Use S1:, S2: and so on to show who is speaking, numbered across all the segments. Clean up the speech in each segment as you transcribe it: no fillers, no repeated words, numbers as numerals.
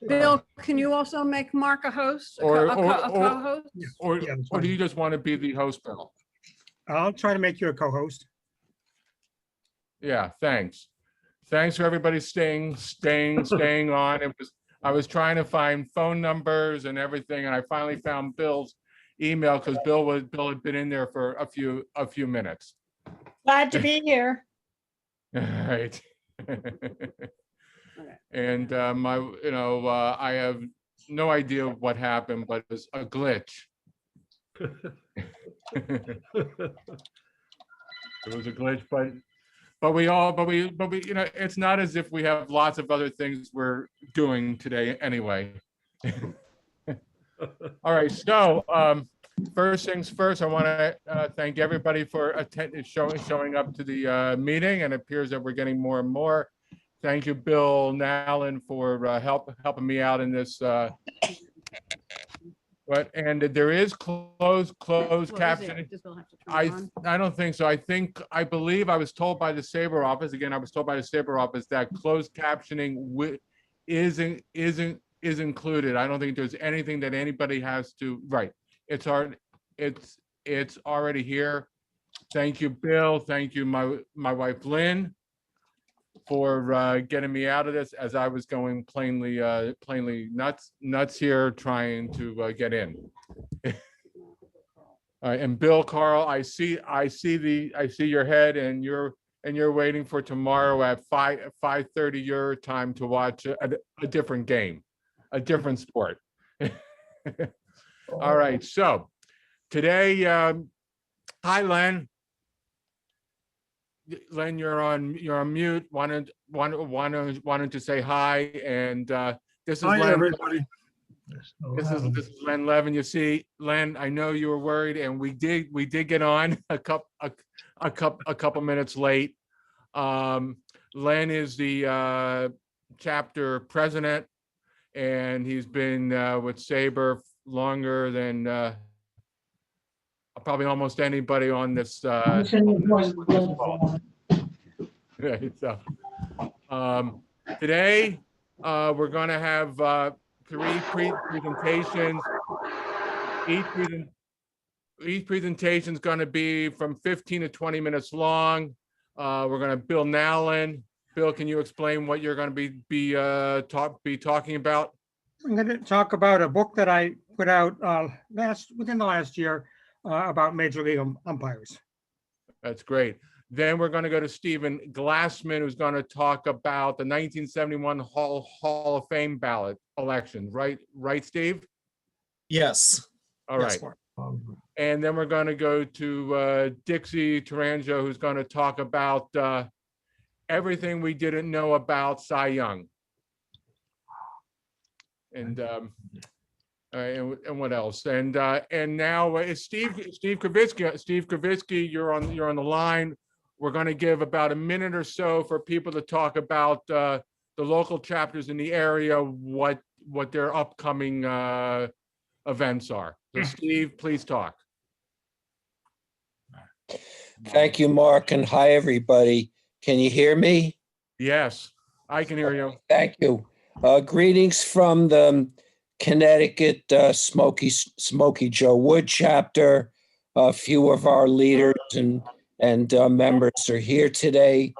S1: Bill, can you also make Mark a host, a co-host?
S2: Or,
S3: Yeah, that's
S2: or do
S3: fine.
S2: you just want to be the host, Bill?
S3: I'll try to make you a co-host.
S2: Yeah, thanks. Thanks for everybody staying on. I was trying to find phone numbers and everything, and I finally found Bill's email because Bill had been in there for a few minutes.
S4: Glad to be here.
S2: All right. And I have no idea what happened, but it was a glitch. It was a glitch, but we, it's not as if we have lots of other things we're doing today anyway. All right, so first things first, I want to thank everybody for showing up to the meeting, and it appears that we're getting more and more. Thank you, Bill Nowlin, for helping me out in this. And there is closed captioning. I don't think so. I believe I was told by the SABR office, again, I was told by the SABR office that closed captioning is included. I don't think there's anything that anybody has to, right. It's already here. Thank you, Bill. Thank you, my wife, Lynn, for getting me out of this as I was going plainly nuts here trying to get in. And Bill, Carl, I see your head, and you're waiting for tomorrow at 5:30 your time to watch a different game, a different sport. All right, so today, hi, Len. Len, you're on mute. Wanted to say hi, and this is
S3: Hi,
S2: Len.
S3: everybody.
S2: This is Len Levin. You see, Len, I know you were worried, and we did get on a couple minutes late. Len is the chapter president, and he's been with SABR longer than probably almost anybody on this call. Right, so, today we're going to have three presentations. Each presentation is going to be from 15 to 20 minutes long. We're going to Bill Nowlin. Bill, can you explain what you're going to be talking about?
S3: I'm going to talk about a book that I put out within the last year about Major League umpires.
S2: That's great. Then we're going to go to Stephen Glassman, who's going to talk about the 1971 Hall of Fame ballot election. Right, Steve?
S5: Yes.
S2: All right.
S5: Yes, Mark.
S2: And then we're going to go to Dixie Tourangeau, who's going to talk about everything we didn't know about Cy Young. And what else? And now is Steve Kravitsky. Steve Kravitsky, you're on the line. We're going to give about a minute or so for people to talk about the local chapters in the area, what their upcoming events are. So Steve, please talk.
S6: Thank you, Mark, and hi, everybody. Can you hear me?
S2: Yes, I can hear you.
S6: Thank you. Greetings from the Connecticut Smoky Joe Wood chapter. A few of our leaders and members are here today.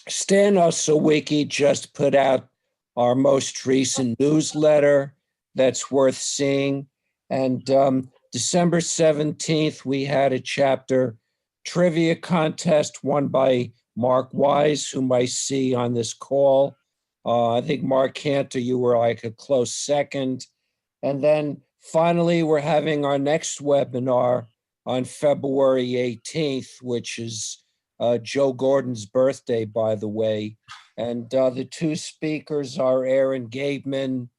S6: Stan Osowicki just put out our most recent newsletter that's worth seeing. And December 17th, we had a chapter trivia contest won by Mark Wise, whom I see on this call. I think Mark Cantor, you were like a close second. And then finally, we're having our next webinar on February 18th, which is Joe Gordon's birthday, by the way. And the two speakers are Aaron Gabeman,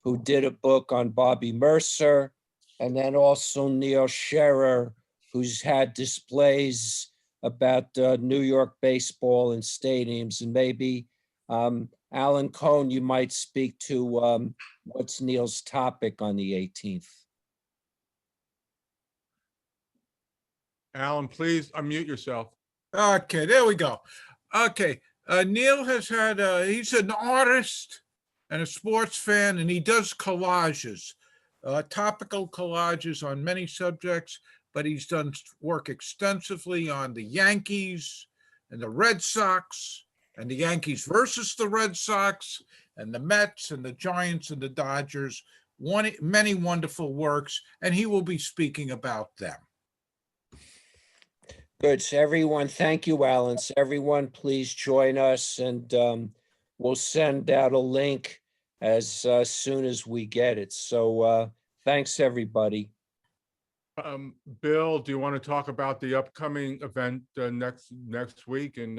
S6: who did a book on Bobby Mercer, and then also Neil Scherer, who's had displays about New York baseball and stadiums. And maybe Alan Cohn, you might speak to what's Neil's topic on the 18th.
S2: Alan, please unmute yourself.
S5: Okay, there we go. Okay, Neil has had, he's an artist and a sports fan, and he does collages, topical collages on many subjects, but he's done work extensively on the Yankees and the Red Sox and the Yankees versus the Red Sox and the Mets and the Giants and the Dodgers, many wonderful works, and he will be speaking about them.
S6: Good. So everyone, thank you, Alan. So everyone, please join us, and we'll send out a link as soon as we get it. So thanks, everybody.
S2: Bill, do you want to talk about the upcoming event next week and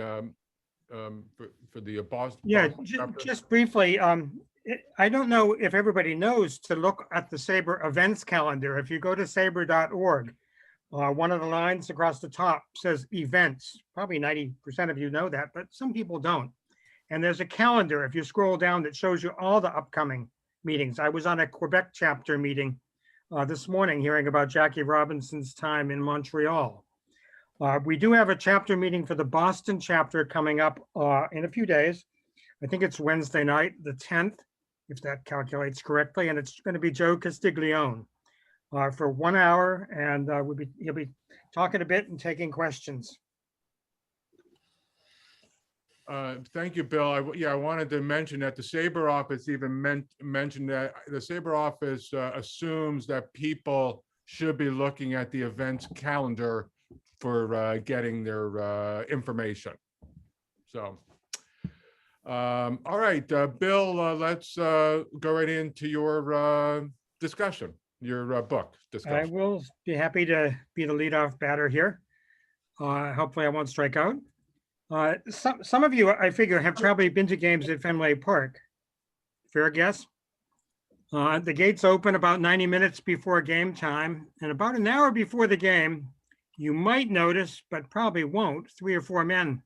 S2: for the Boston?
S3: Yeah,
S2: Boston chapter?
S3: just briefly, I don't know if everybody knows to look at the SABR events calendar. If you go to sabr.org, one of the lines across the top says events. Probably 90% of you know that, but some people don't. And there's a calendar, if you scroll down, that shows you all the upcoming meetings. I was on a Quebec chapter meeting this morning hearing about Jackie Robinson's time in Montreal. We do have a chapter meeting for the Boston chapter coming up in a few days. I think it's Wednesday night, the 10th, if that calculates correctly, and it's going to be Joe Castiglione for 1 hour, and he'll be talking a bit and taking questions.
S2: Thank you, Bill. I wanted to mention that the SABR office even mentioned that the SABR office assumes that people should be looking at the events calendar for getting their information. So, all right, Bill, let's go right into your discussion, your book discussion.
S3: I will be happy to be the leadoff batter here. Hopefully I won't strike out. Some of you, I figure, have probably been to games at Fenway Park. Fair guess? The gates open about 90 minutes before game time, and about an hour before the game, you might notice, but probably won't, 3 or 4 men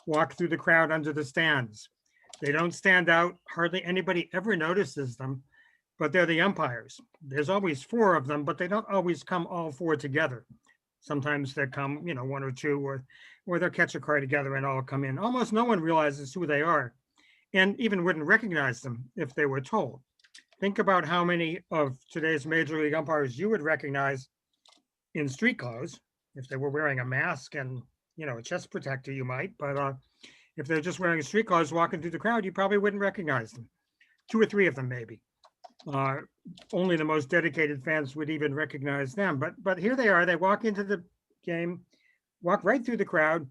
S3: walk through the crowd under the stands. They don't stand out. Hardly anybody ever notices them, but they're the umpires. There's always 4 of them, but they don't always come all 4 together. Sometimes they come, 1 or 2, or they'll catch a car together and all come in. Almost no one realizes who they are, and even wouldn't recognize them if they were told. Think about how many of today's Major League umpires you would recognize in street clothes. If they were wearing a mask and, a chest protector, you might, but if they're just wearing street clothes walking through the crowd, you probably wouldn't recognize them. 2 or 3 of them, maybe. Only the most dedicated fans would even recognize them. But here they are. They walk into the game, walk right through the crowd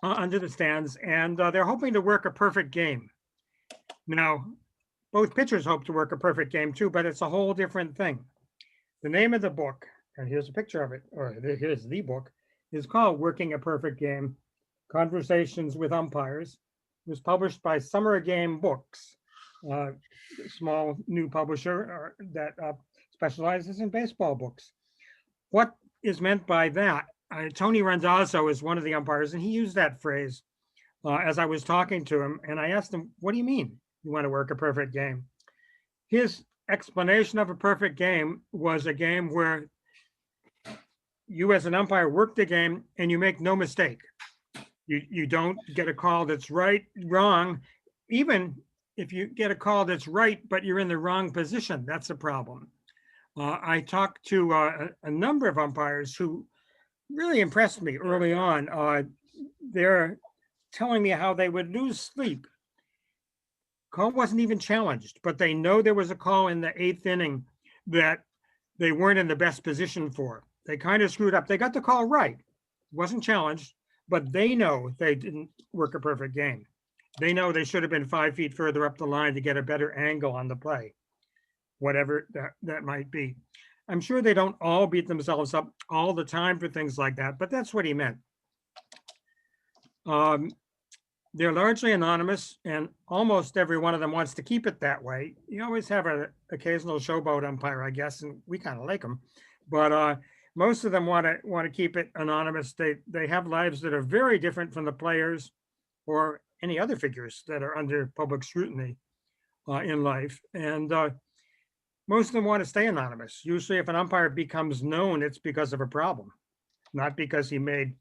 S3: under the stands, and they're hoping to work a perfect game. Now, both pitchers hope to work a perfect game too, but it's a whole different thing. The name of the book, and here's a picture of it, or here's the book, is called Working a Perfect Game, Conversations with Umpires. It was published by Summer Game Books, a small new publisher that specializes in baseball books. What is meant by that? Tony Randazzo is one of the umpires, and he used that phrase as I was talking to him, and I asked him, what do you mean you want to work a perfect game? His explanation of a perfect game was a game where you as an umpire work the game and you make no mistake. You don't get a call that's right, wrong. Even if you get a call that's right, but you're in the wrong position, that's a problem. I talked to a number of umpires who really impressed me early on. They're telling me how they would lose sleep. Call wasn't even challenged, but they know there was a call in the 8th inning that they weren't in the best position for. They kind of screwed up. They got the call right. It wasn't challenged, but they know they didn't work a perfect game. They know they should have been 5 feet further up the line to get a better angle on the play, whatever that might be. I'm sure they don't all beat themselves up all the time for things like that, but that's what he meant. They're largely anonymous, and almost every one of them wants to keep it that way. You always have an occasional showboat umpire, I guess, and we kind of like them. But most of them want to keep it anonymous. They have lives that are very different from the players or any other figures that are under public scrutiny in life. And most of them want to stay anonymous. Usually if an umpire becomes known, it's because of a problem, not because he made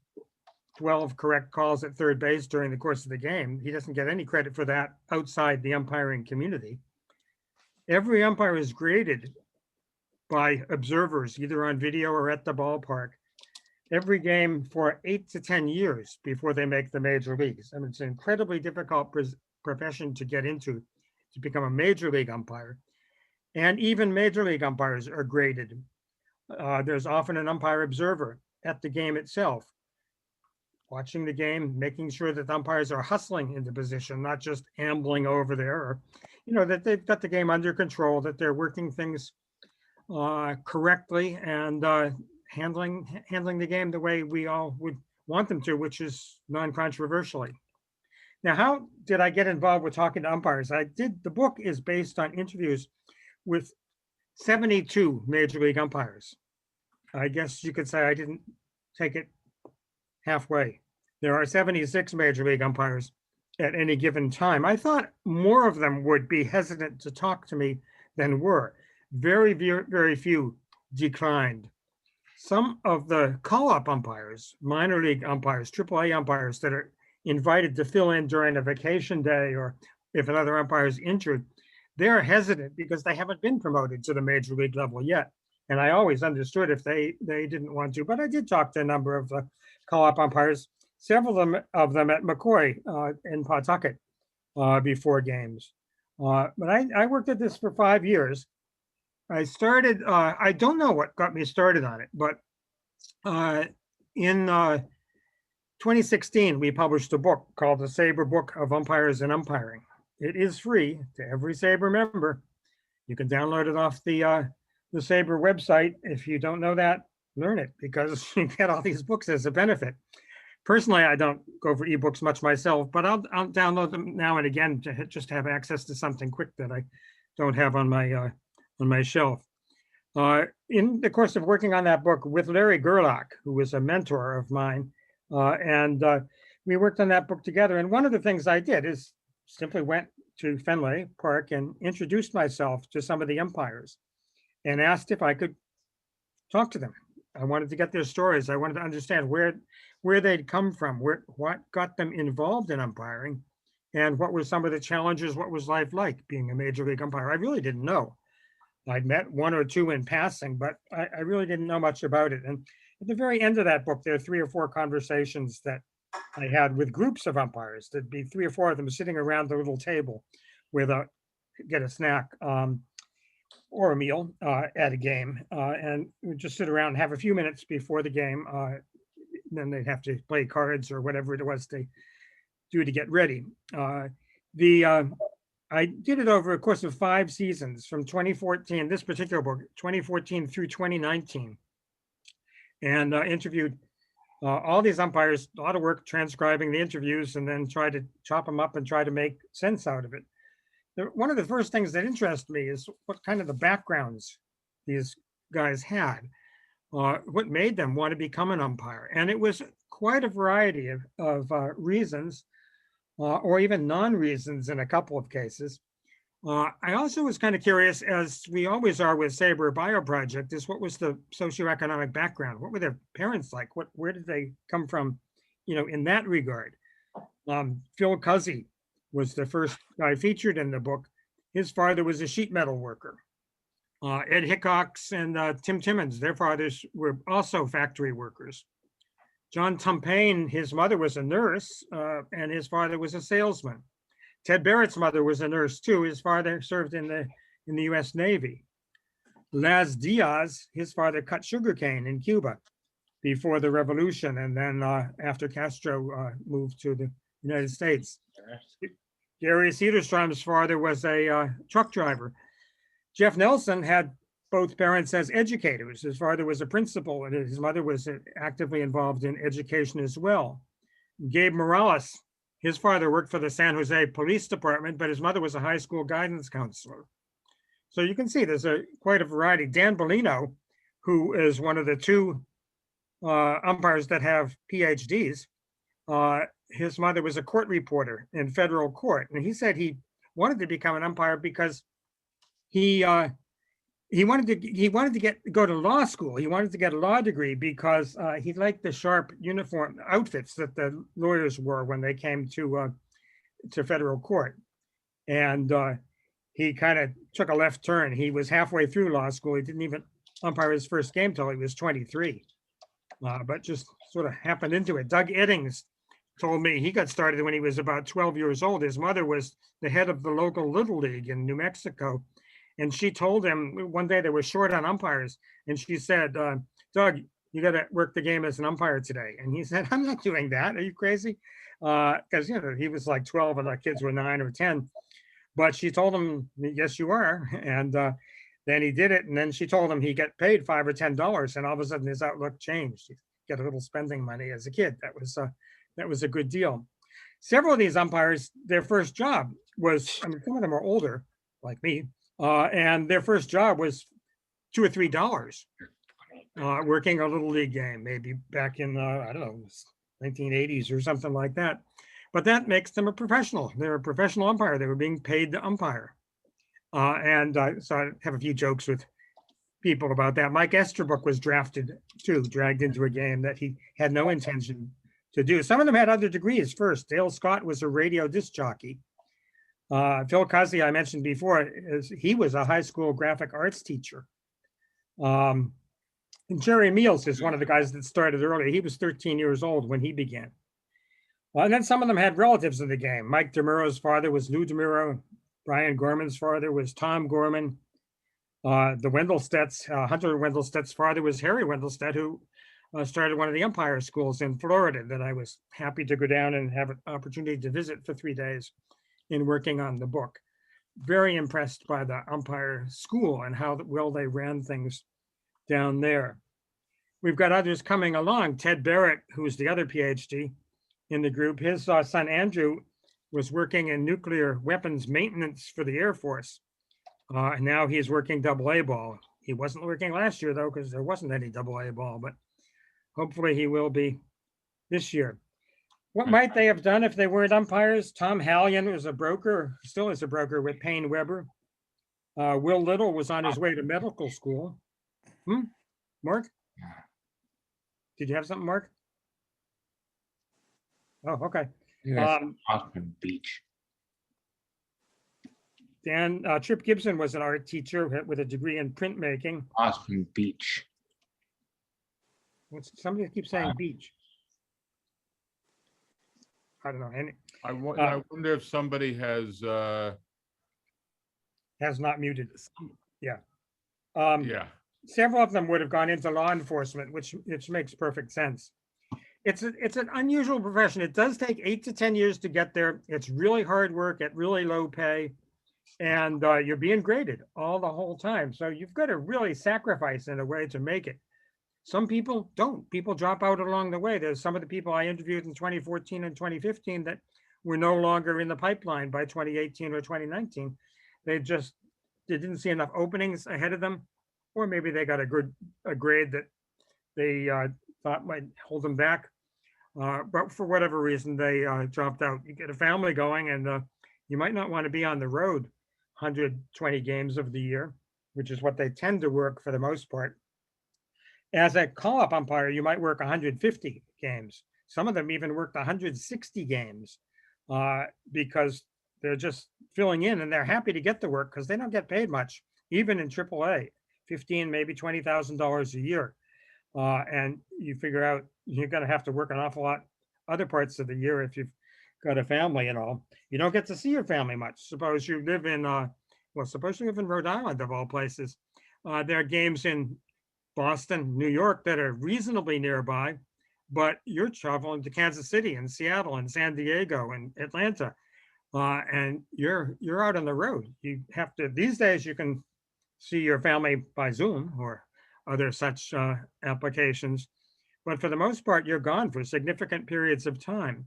S3: 12 correct calls at third base during the course of the game. He doesn't get any credit for that outside the umpiring community. Every umpire is graded by observers, either on video or at the ballpark, every game for 8 to 10 years before they make the major leagues. I mean, it's an incredibly difficult profession to get into, to become a major league umpire. And even major league umpires are graded. There's often an umpire observer at the game itself, watching the game, making sure that the umpires are hustling into position, not just ambling over there, or, that they've got the game under control, that they're working things correctly and handling the game the way we all would want them to, which is non-controversially. Now, how did I get involved with talking to umpires? The book is based on interviews with 72 major league umpires. I guess you could say I didn't take it halfway. There are 76 major league umpires at any given time. I thought more of them would be hesitant to talk to me than were. Very, very, very few declined. Some of the call-up umpires, minor league umpires, AAA umpires that are invited to fill in during a vacation day, or if another umpire is injured, they're hesitant because they haven't been promoted to the major league level yet. And I always understood if they didn't want to, but I did talk to a number of the call-up umpires, several of them at McCoy in Pawtucket before games. But I worked at this for 5 years. I started, I don't know what got me started on it, but in 2016, we published a book called the SABR Book of Umpires and Umpiring. It is free to every SABR member. You can download it off the SABR website. If you don't know that, learn it, because you get all these books as a benefit. Personally, I don't go for ebooks much myself, but I'll download them now and again to just have access to something quick that I don't have on my shelf. In the course of working on that book with Larry Gerlach, who was a mentor of mine, and we worked on that book together. And one of the things I did is simply went to Fenway Park and introduced myself to some of the umpires and asked if I could talk to them. I wanted to get their stories. I wanted to understand where they'd come from, what got them involved in umpiring, and what were some of the challenges, what was life like being a major league umpire. I really didn't know. I'd met one or two in passing, but I really didn't know much about it. And at the very end of that book, there are 3 or 4 conversations that I had with groups of umpires. There'd be 3 or 4 of them sitting around the little table with get a snack or a meal at a game, and we'd just sit around and have a few minutes before the game. Then they'd have to play cards or whatever it was they do to get ready. I did it over a course of 5 seasons from 2014, this particular book, 2014 through 2019, and interviewed all these umpires, a lot of work transcribing the interviews, and then try to chop them up and try to make sense out of it. One of the first things that interested me is what kind of the backgrounds these guys had, what made them want to become an umpire. And it was quite a variety of reasons, or even non-reasons in a couple of cases. I also was kind of curious, as we always are with SABR Bio Project, is what was the socioeconomic background? What were their parents like? Where did they come from, in that regard? Phil Cuzzy was the first guy featured in the book. His father was a sheet metal worker. Ed Hickox and Tim Timmons, their fathers were also factory workers. John Tumpain, his mother was a nurse, and his father was a salesman. Ted Barrett's mother was a nurse too. His father served in the U.S. Navy. Laz Diaz, his father cut sugarcane in Cuba before the revolution, and then after Castro moved to the United States. Gary Cederstrom's father was a truck driver. Jeff Nelson had both parents as educators. His father was a principal, and his mother was actively involved in education as well. Gabe Morales, his father worked for the San Jose Police Department, but his mother was a high school guidance counselor. So you can see there's quite a variety. Dan Bellino, who is one of the 2 umpires that have PhDs, his mother was a court reporter in federal court. And he said he wanted to become an umpire because he he wanted to go to law school. He wanted to get a law degree because he liked the sharp uniform outfits that the lawyers wore when they came to federal court. And he kind of took a left turn. He was halfway through law school. He didn't even umpire his first game till he was 23, but just sort of happened into it. Doug Eddings told me he got started when he was about 12 years old. His mother was the head of the local Little League in New Mexico. And she told him one day they were short on umpires. And she said, Doug, you got to work the game as an umpire today. And he said, I'm not doing that. Are you crazy? Because, he was like 12 and the kids were 9 or 10. But she told him, yes, you are. And then he did it. And then she told him he get paid $5 or $10. And all of a sudden his outlook changed. He get a little spending money as a kid. That was a good deal. Several of these umpires, their first job was, some of them are older, like me, and their first job was $2 or $3, working a little league game, maybe back in, 1980s or something like that. But that makes them a professional. They're a professional umpire. They were being paid to umpire. So I have a few jokes with people about that. Mike Esterbrook was drafted too, dragged into a game that he had no intention to do. Some of them had other degrees first. Dale Scott was a radio disc jockey. Phil Cuzzy, I mentioned before, he was a high school graphic arts teacher. And Jerry Meals is one of the guys that started early. He was 13 years old when he began. And then some of them had relatives in the game. Mike DeMuro's father was Lou DeMuro. Brian Gorman's father was Tom Gorman. The Wendelstedts, Hunter Wendelstedt's father was Harry Wendelstedt, who started one of the umpire schools in Florida that I was happy to go down and have an opportunity to visit for 3 days in working on the book. Very impressed by the umpire school and how well they ran things down there. We've got others coming along. Ted Barrett, who's the other PhD in the group, his son Andrew was working in nuclear weapons maintenance for the Air Force. And now he's working AA ball. He wasn't working last year though, because there wasn't any AA ball, but hopefully he will be this year. What might they have done if they weren't umpires? Tom Hallion was a broker, still is a broker with Payne Weber. Will Little was on his way to medical school. Mark? Did you have something, Mark? Oh, okay.
S7: Austin Beach.
S3: Dan, Trip Gibson was an art teacher with a degree in printmaking.
S7: Austin Beach.
S3: Somebody keeps saying beach. I don't know.
S2: I wonder if somebody has
S3: not muted. Yeah.
S2: Yeah.
S3: Several of them would have gone into law enforcement, which makes perfect sense. It's an unusual profession. It does take 8 to 10 years to get there. It's really hard work at really low pay, and you're being graded all the whole time. So you've got to really sacrifice in a way to make it. Some people don't. People drop out along the way. There's some of the people I interviewed in 2014 and 2015 that were no longer in the pipeline by 2018 or 2019. They didn't see enough openings ahead of them, or maybe they got a grade that they thought might hold them back. But for whatever reason, they dropped out. You get a family going, and you might not want to be on the road 120 games of the year, which is what they tend to work for the most part. As a call-up umpire, you might work 150 games. Some of them even worked 160 games because they're just filling in, and they're happy to get the work because they don't get paid much, even in AAA, $15,000, maybe $20,000 a year. And you figure out you're going to have to work an awful lot other parts of the year if you've got a family and all. You don't get to see your family much. Suppose you live in Rhode Island, of all places. There are games in Boston, New York that are reasonably nearby, but you're traveling to Kansas City and Seattle and San Diego and Atlanta, and you're out on the road. You have to, these days you can see your family by Zoom or other such applications, but for the most part, you're gone for significant periods of time.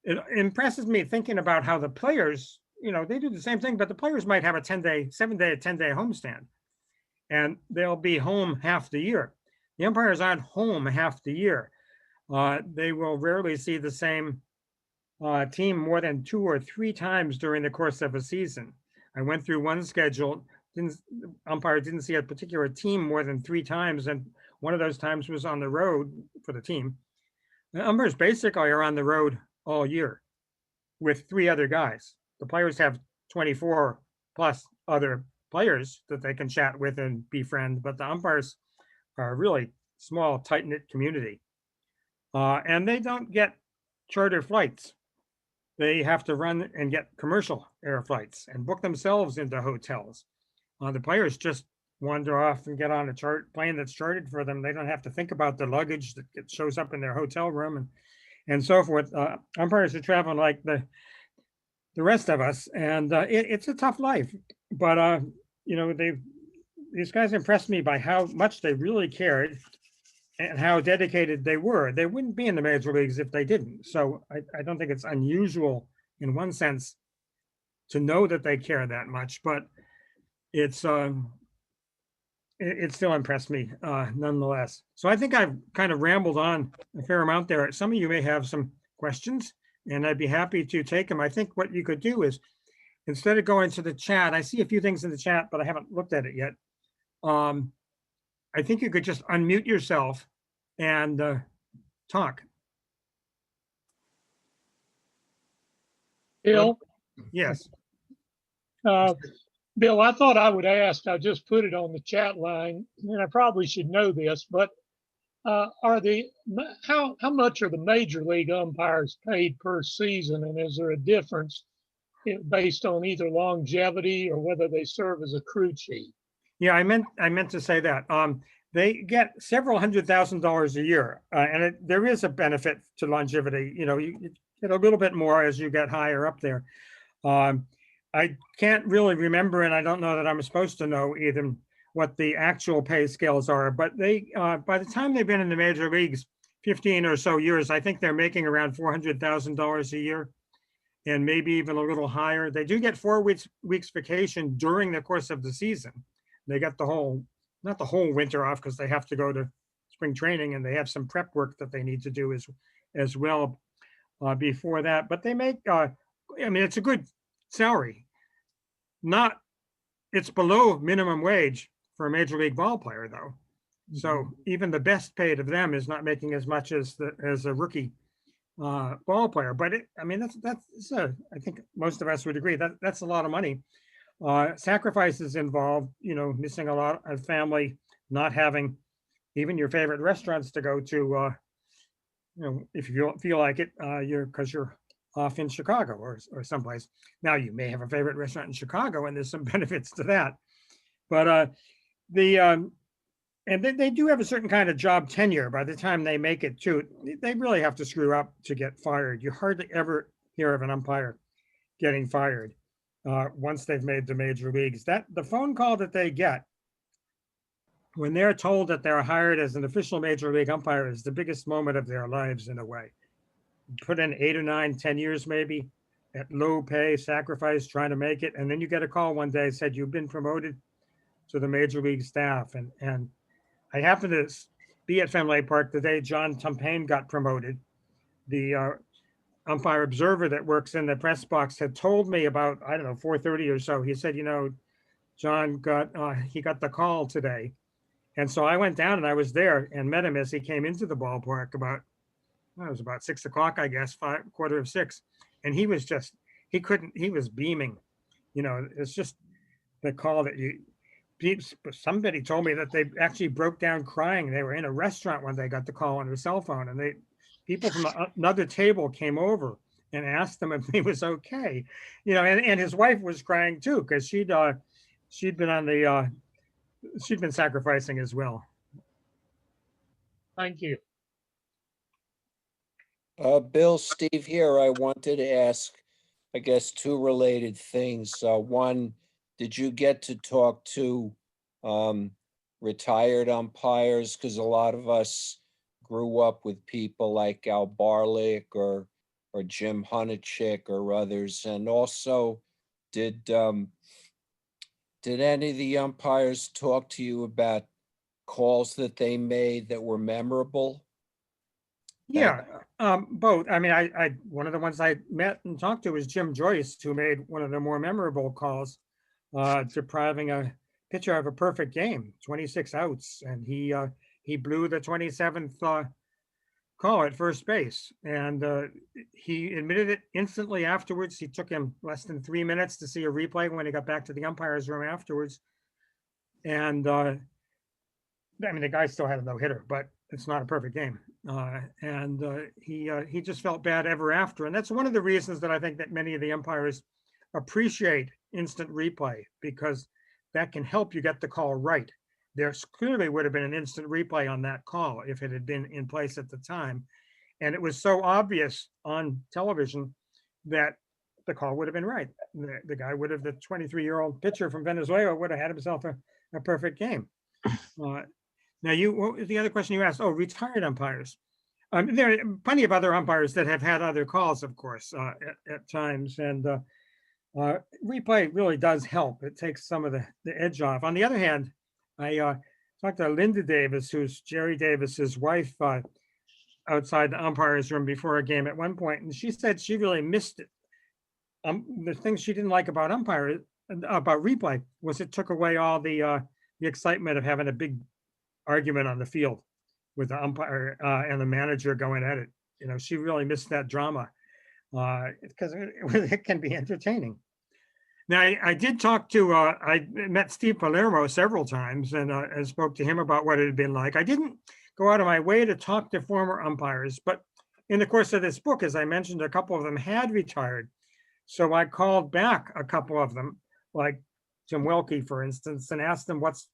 S3: It impresses me thinking about how the players, they do the same thing, but the players might have a 7-day, 10-day homestand, and they'll be home half the year. The umpires aren't home half the year. They will rarely see the same team more than 2 or 3 times during the course of a season. I went through one schedule umpire didn't see a particular team more than 3 times, and one of those times was on the road for the team. The umpires basically are on the road all year with 3 other guys. The players have 24 plus other players that they can chat with and befriend, but the umpires are a really small, tight-knit community. And they don't get charter flights. They have to run and get commercial air flights and book themselves into hotels. The players just wander off and get on a plane that's chartered for them. They don't have to think about the luggage that shows up in their hotel room and so forth. Umpires are traveling like the rest of us, and it's a tough life. But you know, these guys impressed me by how much they really cared and how dedicated they were. They wouldn't be in the major leagues if they didn't. So I don't think it's unusual in one sense to know that they care that much, but it still impressed me nonetheless. So I think I've kind of rambled on a fair amount there. Some of you may have some questions, and I'd be happy to take them. I think what you could do is, instead of going to the chat, I see a few things in the chat, but I haven't looked at it yet. I think you could just unmute yourself and talk.
S8: Bill,
S3: Yes.
S8: Bill, I thought I would ask, I just put it on the chat line, and I probably should know this, but how much are the major league umpires paid per season? And is there a difference based on either longevity or whether they serve as a crew chief?
S3: Yeah, I meant to say that. They get several $100,000 a year, and there is a benefit to longevity. You know, you get a little bit more as you get higher up there. I can't really remember, and I don't know that I'm supposed to know either what the actual pay scales are, but they, by the time they've been in the major leagues, 15 or so years, I think they're making around $400,000 a year, and maybe even a little higher. They do get 4 weeks vacation during the course of the season. They get not the whole winter off because they have to go to spring training, and they have some prep work that they need to do as well before that. But they make, I mean, it's a good salary. It's below minimum wage for a major league ball player, though. So even the best paid of them is not making as much as a rookie ball player. But I mean, I think most of us would agree that that's a lot of money. Sacrifices involved, you know, missing a lot of family, not having even your favorite restaurants to go to, you know, if you feel like it, because you're off in Chicago or someplace. Now you may have a favorite restaurant in Chicago, and there's some benefits to that. But and they do have a certain kind of job tenure by the time they make it too. They really have to screw up to get fired. You hardly ever hear of an umpire getting fired once they've made the major leagues. That the phone call that they get when they're told that they're hired as an official major league umpire is the biggest moment of their lives in a way. Put in 8 or 9, 10 years maybe at low pay, sacrifice, trying to make it. And then you get a call one day, said you've been promoted to the major league staff. And I happened to be at Fenway Park the day John Tumpane got promoted. The umpire observer that works in the press box had told me about, I don't know, 4:30 or so. He said, you know, John got the call today. And so I went down and I was there and met him as he came into the ballpark about, well, it was about 6 o'clock, I guess, 5:45. And he was just, he was beaming. You know, it's just the call that somebody told me that they actually broke down crying. They were in a restaurant when they got the call on their cell phone, and people from another table came over and asked him if he was okay. You know, and his wife was crying too, because she'd been sacrificing as well.
S8: Thank you.
S6: Bill, Steve here. I wanted to ask, I guess, 2 related things. One, did you get to talk to retired umpires? Because a lot of us grew up with people like Al Barlick or Jim Hunachik or others. And also, did any of the umpires talk to you about calls that they made that were memorable?
S3: Yeah, both. I mean, one of the ones I met and talked to was Jim Joyce, who made one of the more memorable calls. depriving a pitcher of a perfect game, 26 outs, and he blew the 27th call at first base, and he admitted it instantly afterwards. He took him less than 3 minutes to see a replay when he got back to the umpire's room afterwards. And I mean, the guy still had a no hitter, but it's not a perfect game. He just felt bad ever after. And that's one of the reasons that I think that many of the umpires appreciate instant replay, because that can help you get the call right. There clearly would have been an instant replay on that call if it had been in place at the time. And it was so obvious on television that the call would have been right. The guy would have, the 23-year-old pitcher from Venezuela would have had himself a perfect game. Now, what was the other question you asked? Oh, retired umpires. There are plenty of other umpires that have had other calls, of course, at times. And replay really does help. It takes some of the edge off. On the other hand, I talked to Linda Davis, who's Jerry Davis's wife, outside the umpire's room before a game at one point, and she said she really missed it. The things she didn't like about replay was it took away all the excitement of having a big argument on the field with the umpire and the manager going at it. You know, she really missed that drama because it can be entertaining. Now, I did talk to, I met Steve Palermo several times and I spoke to him about what it had been like. I didn't go out of my way to talk to former umpires, but in the course of this book, as I mentioned, a couple of them had retired. So I called back a couple of them, like Jim Welke, for instance, and asked them, what's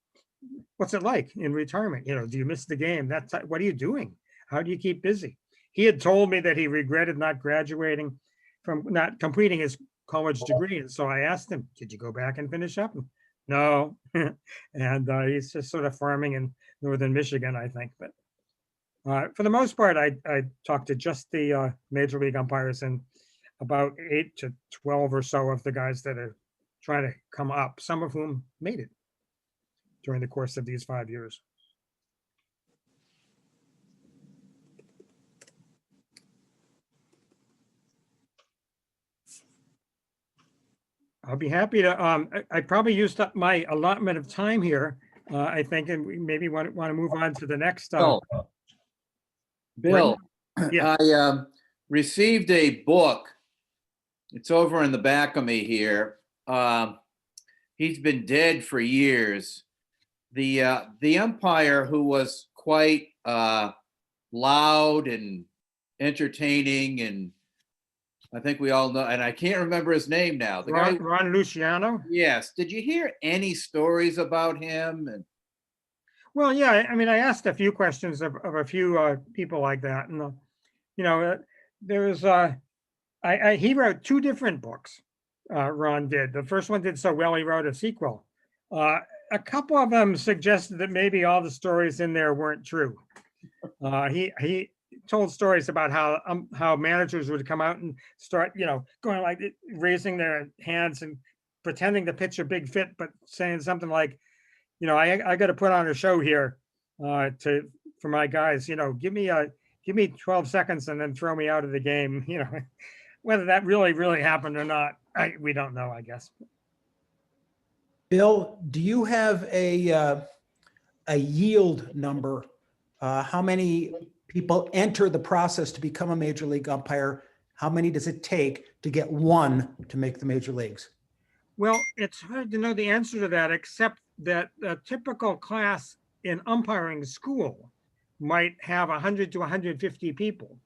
S3: it like in retirement? You know, do you miss the game? What are you doing? How do you keep busy? He had told me that he regretted not graduating from not completing his college degree. And so I asked him, did you go back and finish up? And, no. And he's just sort of farming in northern Michigan, I think. But for the most part, I talked to just the major league umpires and about 8 to 12 or so of the guys that are trying to come up, some of whom made it during the course of these 5 years. I'll be happy to, I probably used up my allotment of time here, I think, and we maybe want to move on to the next.
S9: Bill,
S3: Yeah.
S9: I received a book. It's over in the back of me here. He's been dead for years. The umpire who was quite loud and entertaining, and I think we all know, and I can't remember his name now. The guy,
S3: Ron Luciano?
S9: yes. Did you hear any stories about him? And
S3: Well, yeah, I mean, I asked a few questions of a few people like that. And, you know, there's, he wrote 2 different books, Ron did. The first one did so well, he wrote a sequel. A couple of them suggested that maybe all the stories in there weren't true. He told stories about how managers would come out and start, you know, going like raising their hands and pretending to pitch a big fit, but saying something like, you know, I got to put on a show here for my guys, you know, give me 12 seconds and then throw me out of the game. You know, whether that really happened or not, we don't know, I guess.
S10: Bill, do you have a yield number? How many people enter the process to become a major league umpire? How many does it take to get one to make the major leagues?
S3: Well, it's hard to know the answer to that, except that a typical class in umpiring school might have 100 to 150 people.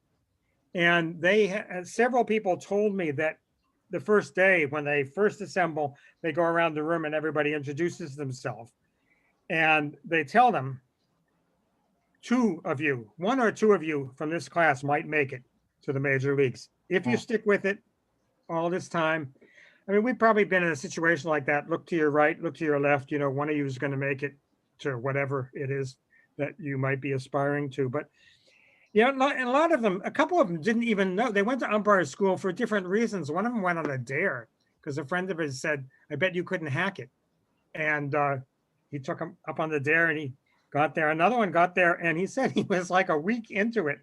S3: And several people told me that the first day when they first assemble, they go around the room and everybody introduces themselves. And they tell them, 1 or 2 of you from this class might make it to the major leagues. If you stick with it all this time, I mean, we've probably been in a situation like that. Look to your right, look to your left, you know, one of you is going to make it to whatever it is that you might be aspiring to. But yeah, and a lot of them, a couple of them didn't even know. They went to umpire school for different reasons. One of them went on a dare because a friend of his said, I bet you couldn't hack it. And he took him up on the dare and he got there. Another one got there and he said he was like a week into it.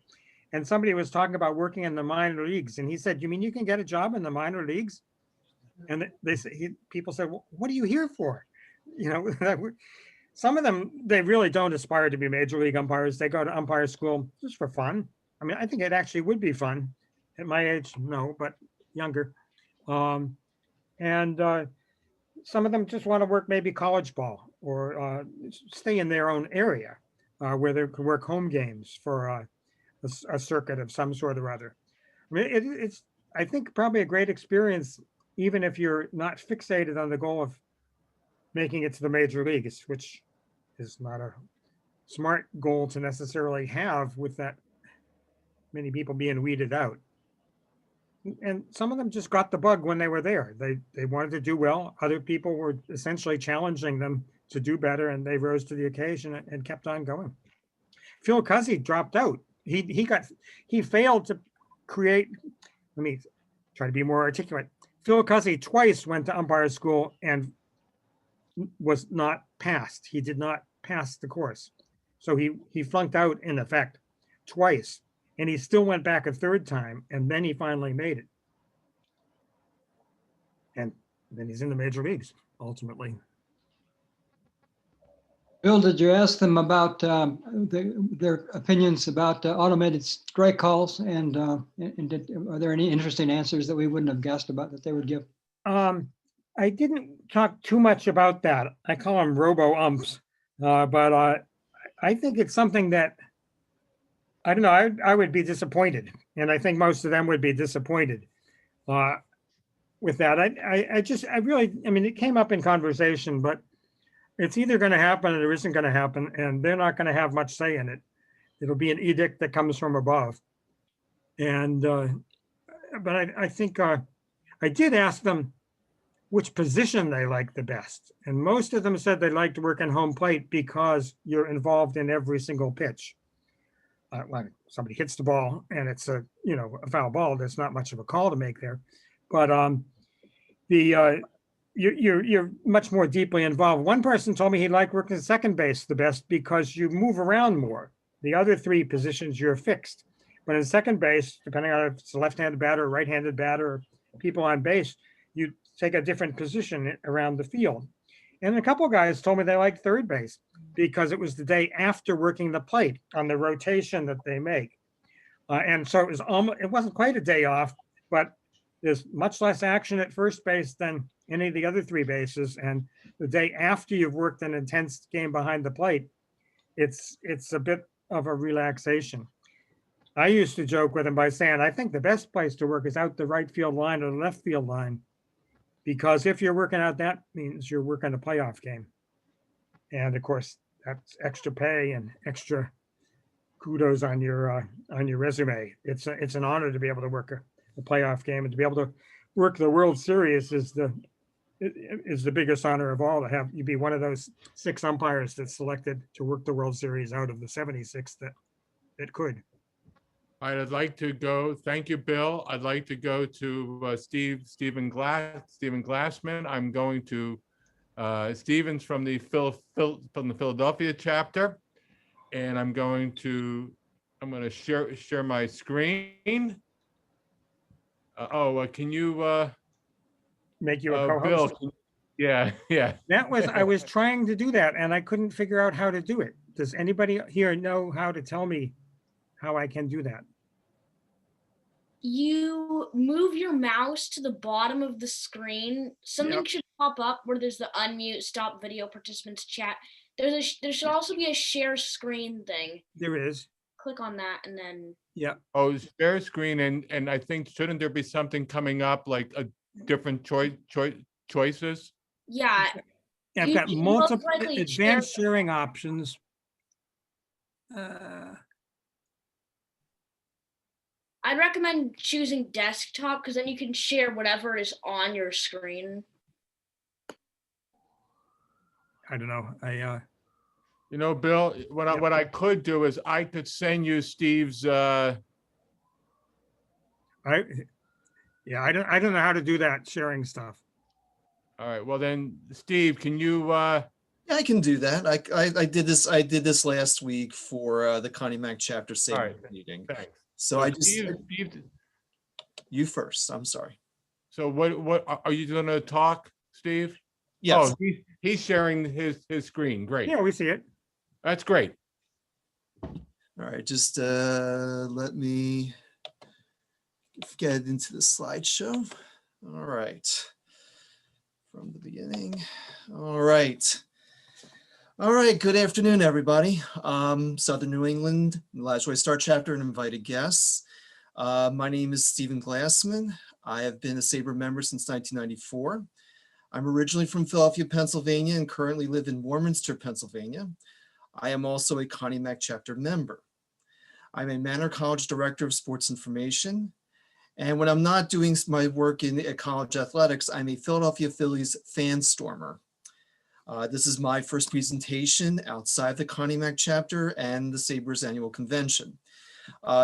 S3: And somebody was talking about working in the minor leagues. And he said, you mean you can get a job in the minor leagues? And they say, people said, well, what are you here for? You know, some of them, they really don't aspire to be major league umpires. They go to umpire school just for fun. I mean, I think it actually would be fun at my age, no, but younger. And some of them just want to work maybe college ball or stay in their own area where they can work home games for a circuit of some sort or other. I mean, it's, I think, probably a great experience, even if you're not fixated on the goal of making it to the major leagues, which is not a smart goal to necessarily have with that many people being weeded out. And some of them just got the bug when they were there. They wanted to do well. Other people were essentially challenging them to do better, and they rose to the occasion and kept on going. Phil Cuzzy dropped out. He failed to create. Let me try to be more articulate. Phil Cuzzy twice went to umpire school and was not passed. He did not pass the course, so he flunked out in effect twice. And he still went back a third time, and then he finally made it. And then he's in the major leagues, ultimately.
S11: Bill, did you ask them about their opinions about automated strike calls? And are there any interesting answers that we wouldn't have guessed about that they would give?
S3: I didn't talk too much about that. I call them robo-umps. But I think it's something that, I don't know, I would be disappointed. And I think most of them would be disappointed with that. I mean, it came up in conversation, but it's either going to happen or it isn't going to happen. And they're not going to have much say in it. It'll be an edict that comes from above. And, but I think I did ask them which position they like the best. And most of them said they like to work in home plate because you're involved in every single pitch. When somebody hits the ball and it's a foul ball, there's not much of a call to make there, but you're much more deeply involved. One person told me he liked working at second base the best because you move around more. The other three positions you're fixed, but in second base, depending on if it's a left-handed batter, or right-handed batter, or people on base, you take a different position around the field. And a couple of guys told me they liked third base because it was the day after working the plate on the rotation that they make. And so it wasn't quite a day off, but there's much less action at first base than any of the other three bases. And the day after you've worked an intense game behind the plate, it's a bit of a relaxation. I used to joke with him by saying, I think the best place to work is out the right field line or the left field line. Because if you're working out, that means you're working a playoff game. And of course, that's extra pay and extra kudos on your resume. It's an honor to be able to work a playoff game, and to be able to work the World Series is the biggest honor of all, to have you be one of those 6 umpires that's selected to work the World Series out of the 76 that could.
S2: All right, I'd like to go. Thank you, Bill. I'd like to go to Stephen Glassman. I'm going to Stephen's from the Philadelphia chapter, and I'm going to share my screen. Can you
S3: make you a co-host?
S2: Bill, yeah.
S3: I was trying to do that, and I couldn't figure out how to do it. Does anybody here know how to tell me how I can do that?
S12: You move your mouse to the bottom of the screen. Something should pop up where there's the unmute, stop video participants chat. There should also be a share screen thing.
S3: There is.
S12: Click on that and then.
S3: Yeah.
S2: Oh, share screen, and I think, shouldn't there be something coming up like a different choices?
S12: Yeah.
S3: I've got multiple advanced sharing options.
S12: I'd recommend choosing desktop because then you can share whatever is on your screen.
S3: I don't know.
S2: Bill, what I could do is I could send you Steve's.
S3: I don't know how to do that sharing stuff.
S2: All right. Well then, Steve, can you?
S13: Yeah, I can do that. I did this. I did this last week for the Connie Mac chapter SABR meeting.
S2: Thanks.
S13: So
S2: Steve,
S13: you first. I'm sorry.
S2: So what are you gonna talk, Steve?
S13: Yes.
S2: Oh, he's sharing his screen. Great.
S3: Yeah, we see it.
S2: That's great.
S13: All right, just let me get into the slideshow. All right, from the beginning. All right. All right, good afternoon, everybody. Southern New England, Lajoie-Start Chapter and invited guests. My name is Stephen Glassman. I have been a SABR member since 1994. I'm originally from Philadelphia, Pennsylvania, and currently live in Warminster, Pennsylvania. I am also a Connie Mac Chapter member. I'm a Manor College Director of Sports Information. And when I'm not doing my work at college athletics, I'm a Philadelphia Phillies fan stormer. This is my first presentation outside the Connie Mac Chapter and the SABR's annual convention.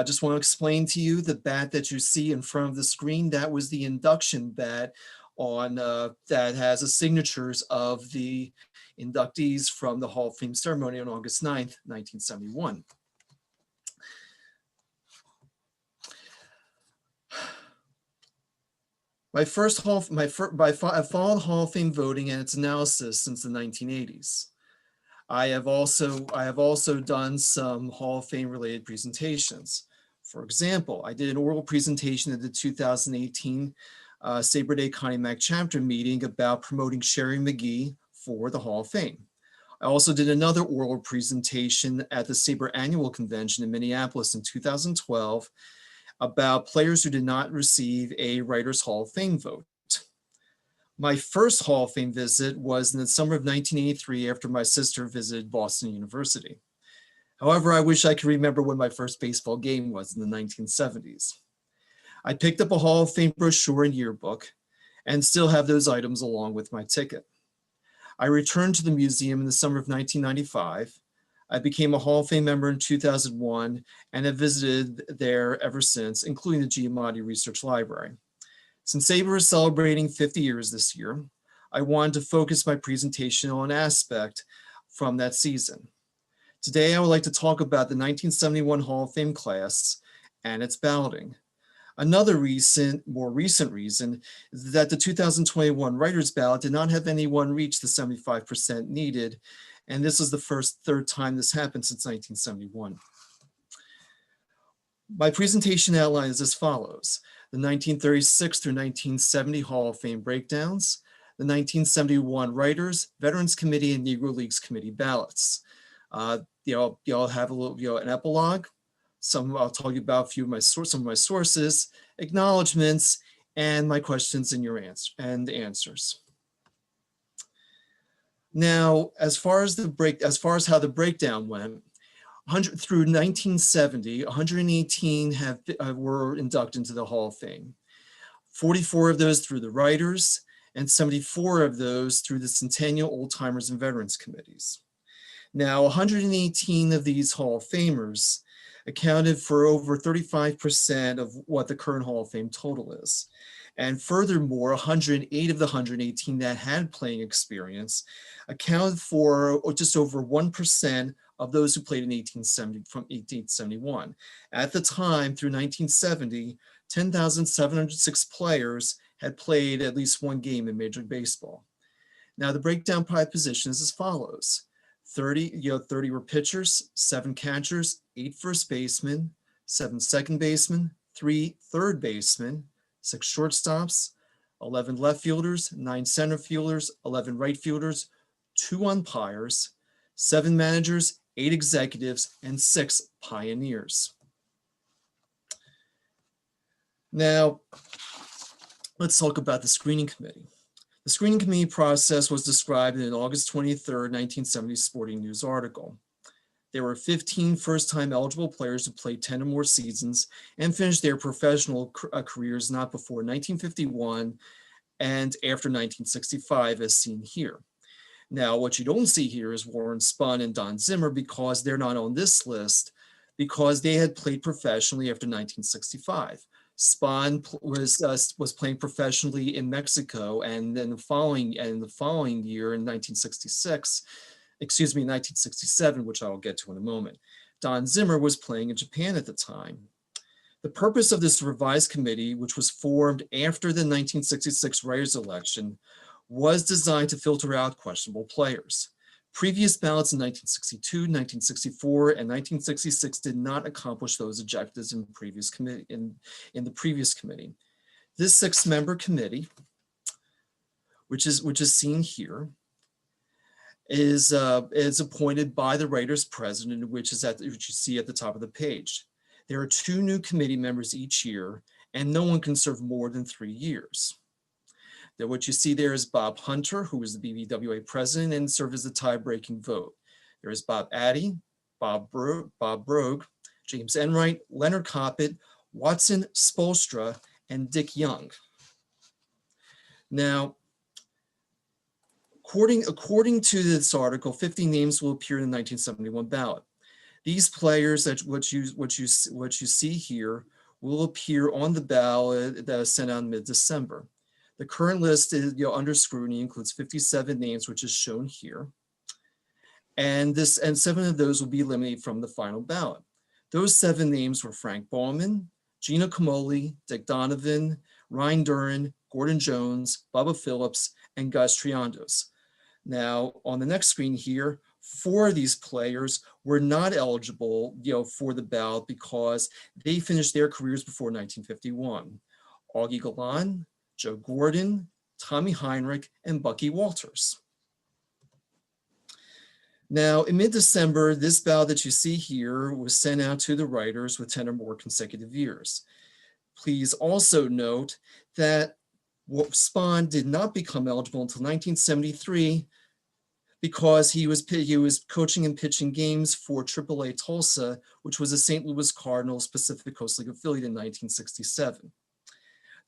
S13: Just want to explain to you the bat that you see in front of the screen. That was the induction bat on that has the signatures of the inductees from the Hall of Fame ceremony on August 9th, 1971. I've followed Hall of Fame voting and its analysis since the 1980s. I have also done some Hall of Fame related presentations. For example, I did an oral presentation at the 2018 SABR Day Connie Mac Chapter meeting about promoting Sherry McGee for the Hall of Fame. I also did another oral presentation at the SABR Annual Convention in Minneapolis in 2012 about players who did not receive a Writers Hall of Fame vote. My first Hall of Fame visit was in the summer of 1983 after my sister visited Boston University. However, I wish I could remember when my first baseball game was in the 1970s. I picked up a Hall of Fame brochure and yearbook and still have those items along with my ticket. I returned to the museum in the summer of 1995. I became a Hall of Fame member in 2001 and have visited there ever since, including the Giamatti Research Library. Since SABR is celebrating 50 years this year, I wanted to focus my presentation on an aspect from that season. Today, I would like to talk about the 1971 Hall of Fame class and its balloting. Another more recent reason is that the 2021 Writers' Ballot did not have anyone reach the 75% needed, and this was the third time this happened since 1971. My presentation outline is as follows: the 1936 through 1970 Hall of Fame breakdowns, the 1971 Writers, Veterans Committee, and Negro Leagues Committee ballots. Y'all have a little, an epilogue. I'll tell you about some of my sources, acknowledgements, and my questions and answers. Now, as far as how the breakdown went, through 1970, 118 were inducted into the Hall of Fame. 44 of those through the Writers, and 74 of those through the Centennial, Old Timers, and Veterans Committees. Now, 118 of these Hall of Famers accounted for over 35% of what the current Hall of Fame total is. And furthermore, 108 of the 118 that had playing experience accounted for just over 1% of those who played in 1871. At the time, through 1970, 10,706 players had played at least one game in Major League Baseball. Now, the breakdown by position is as follows. 30 were pitchers, 7 catchers, 8 first basemen, 7 second basemen, 3 third basemen, 6 shortstops, 11 left fielders, 9 center fielders, 11 right fielders, 2 umpires, 7 managers, 8 executives, and 6 pioneers. Now, let's talk about the screening committee. The screening committee process was described in an August 23rd, 1970 Sporting News article. There were 15 first-time eligible players who played 10 or more seasons and finished their professional careers not before 1951 and after 1965, as seen here. Now, what you don't see here is Warren Spahn and Don Zimmer, because they're not on this list, because they had played professionally after 1965. Spahn was playing professionally in Mexico, and then the following year in 1967, which I will get to in a moment. Don Zimmer was playing in Japan at the time. The purpose of this revised committee, which was formed after the 1966 writers' election, was designed to filter out questionable players. Previous ballots in 1962, 1964, and 1966 did not accomplish those objectives in the previous committee. This 6-member committee, which is seen here, is appointed by the writers' president, which you see at the top of the page. There are 2 new committee members each year, and no one can serve more than 3 years. Now, what you see there is Bob Hunter, who is the BBWA president and served as the tie-breaking vote. There is Bob Addy, Bob Brogue, James Enright, Leonard Coppett, Watson Spolstra, and Dick Young. Now, according to this article, 50 names will appear in the 1971 ballot. These players, what you see here, will appear on the ballot that was sent out in mid-December. The current list is, under scrutiny, includes 57 names, which is shown here, and 7 of those will be eliminated from the final ballot. Those 7 names were Frank Bauman, Gina Camoli, Dick Donovan, Ryan Duran, Gordon Jones, Bubba Phillips, and Gus Triandos. Now, on the next screen here, 4 of these players were not eligible, for the ballot because they finished their careers before 1951. Augie Galan, Joe Gordon, Tommy Heinrich, and Bucky Walters. Now, in mid-December, this ballot that you see here was sent out to the writers with 10 or more consecutive years. Please also note that Spahn did not become eligible until 1973 because he was coaching and pitching games for AAA Tulsa, which was a St. Louis Cardinals Pacific Coast League affiliate in 1967.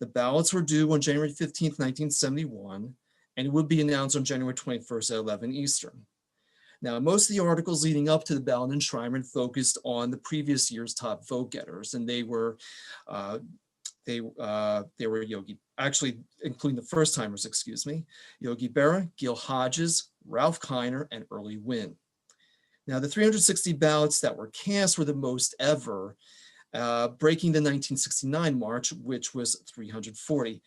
S13: The ballots were due on January 15th, 1971, and it would be announced on January 21st at 11 Eastern. Now, most of the articles leading up to the ballot enshrinement focused on the previous year's top vote getters, and they were Yogi, actually including the first timers, Yogi Berra, Gil Hodges, Ralph Kiner, and Early Wynn. Now, the 360 ballots that were cast were the most ever, breaking the 1969 march, which was 340.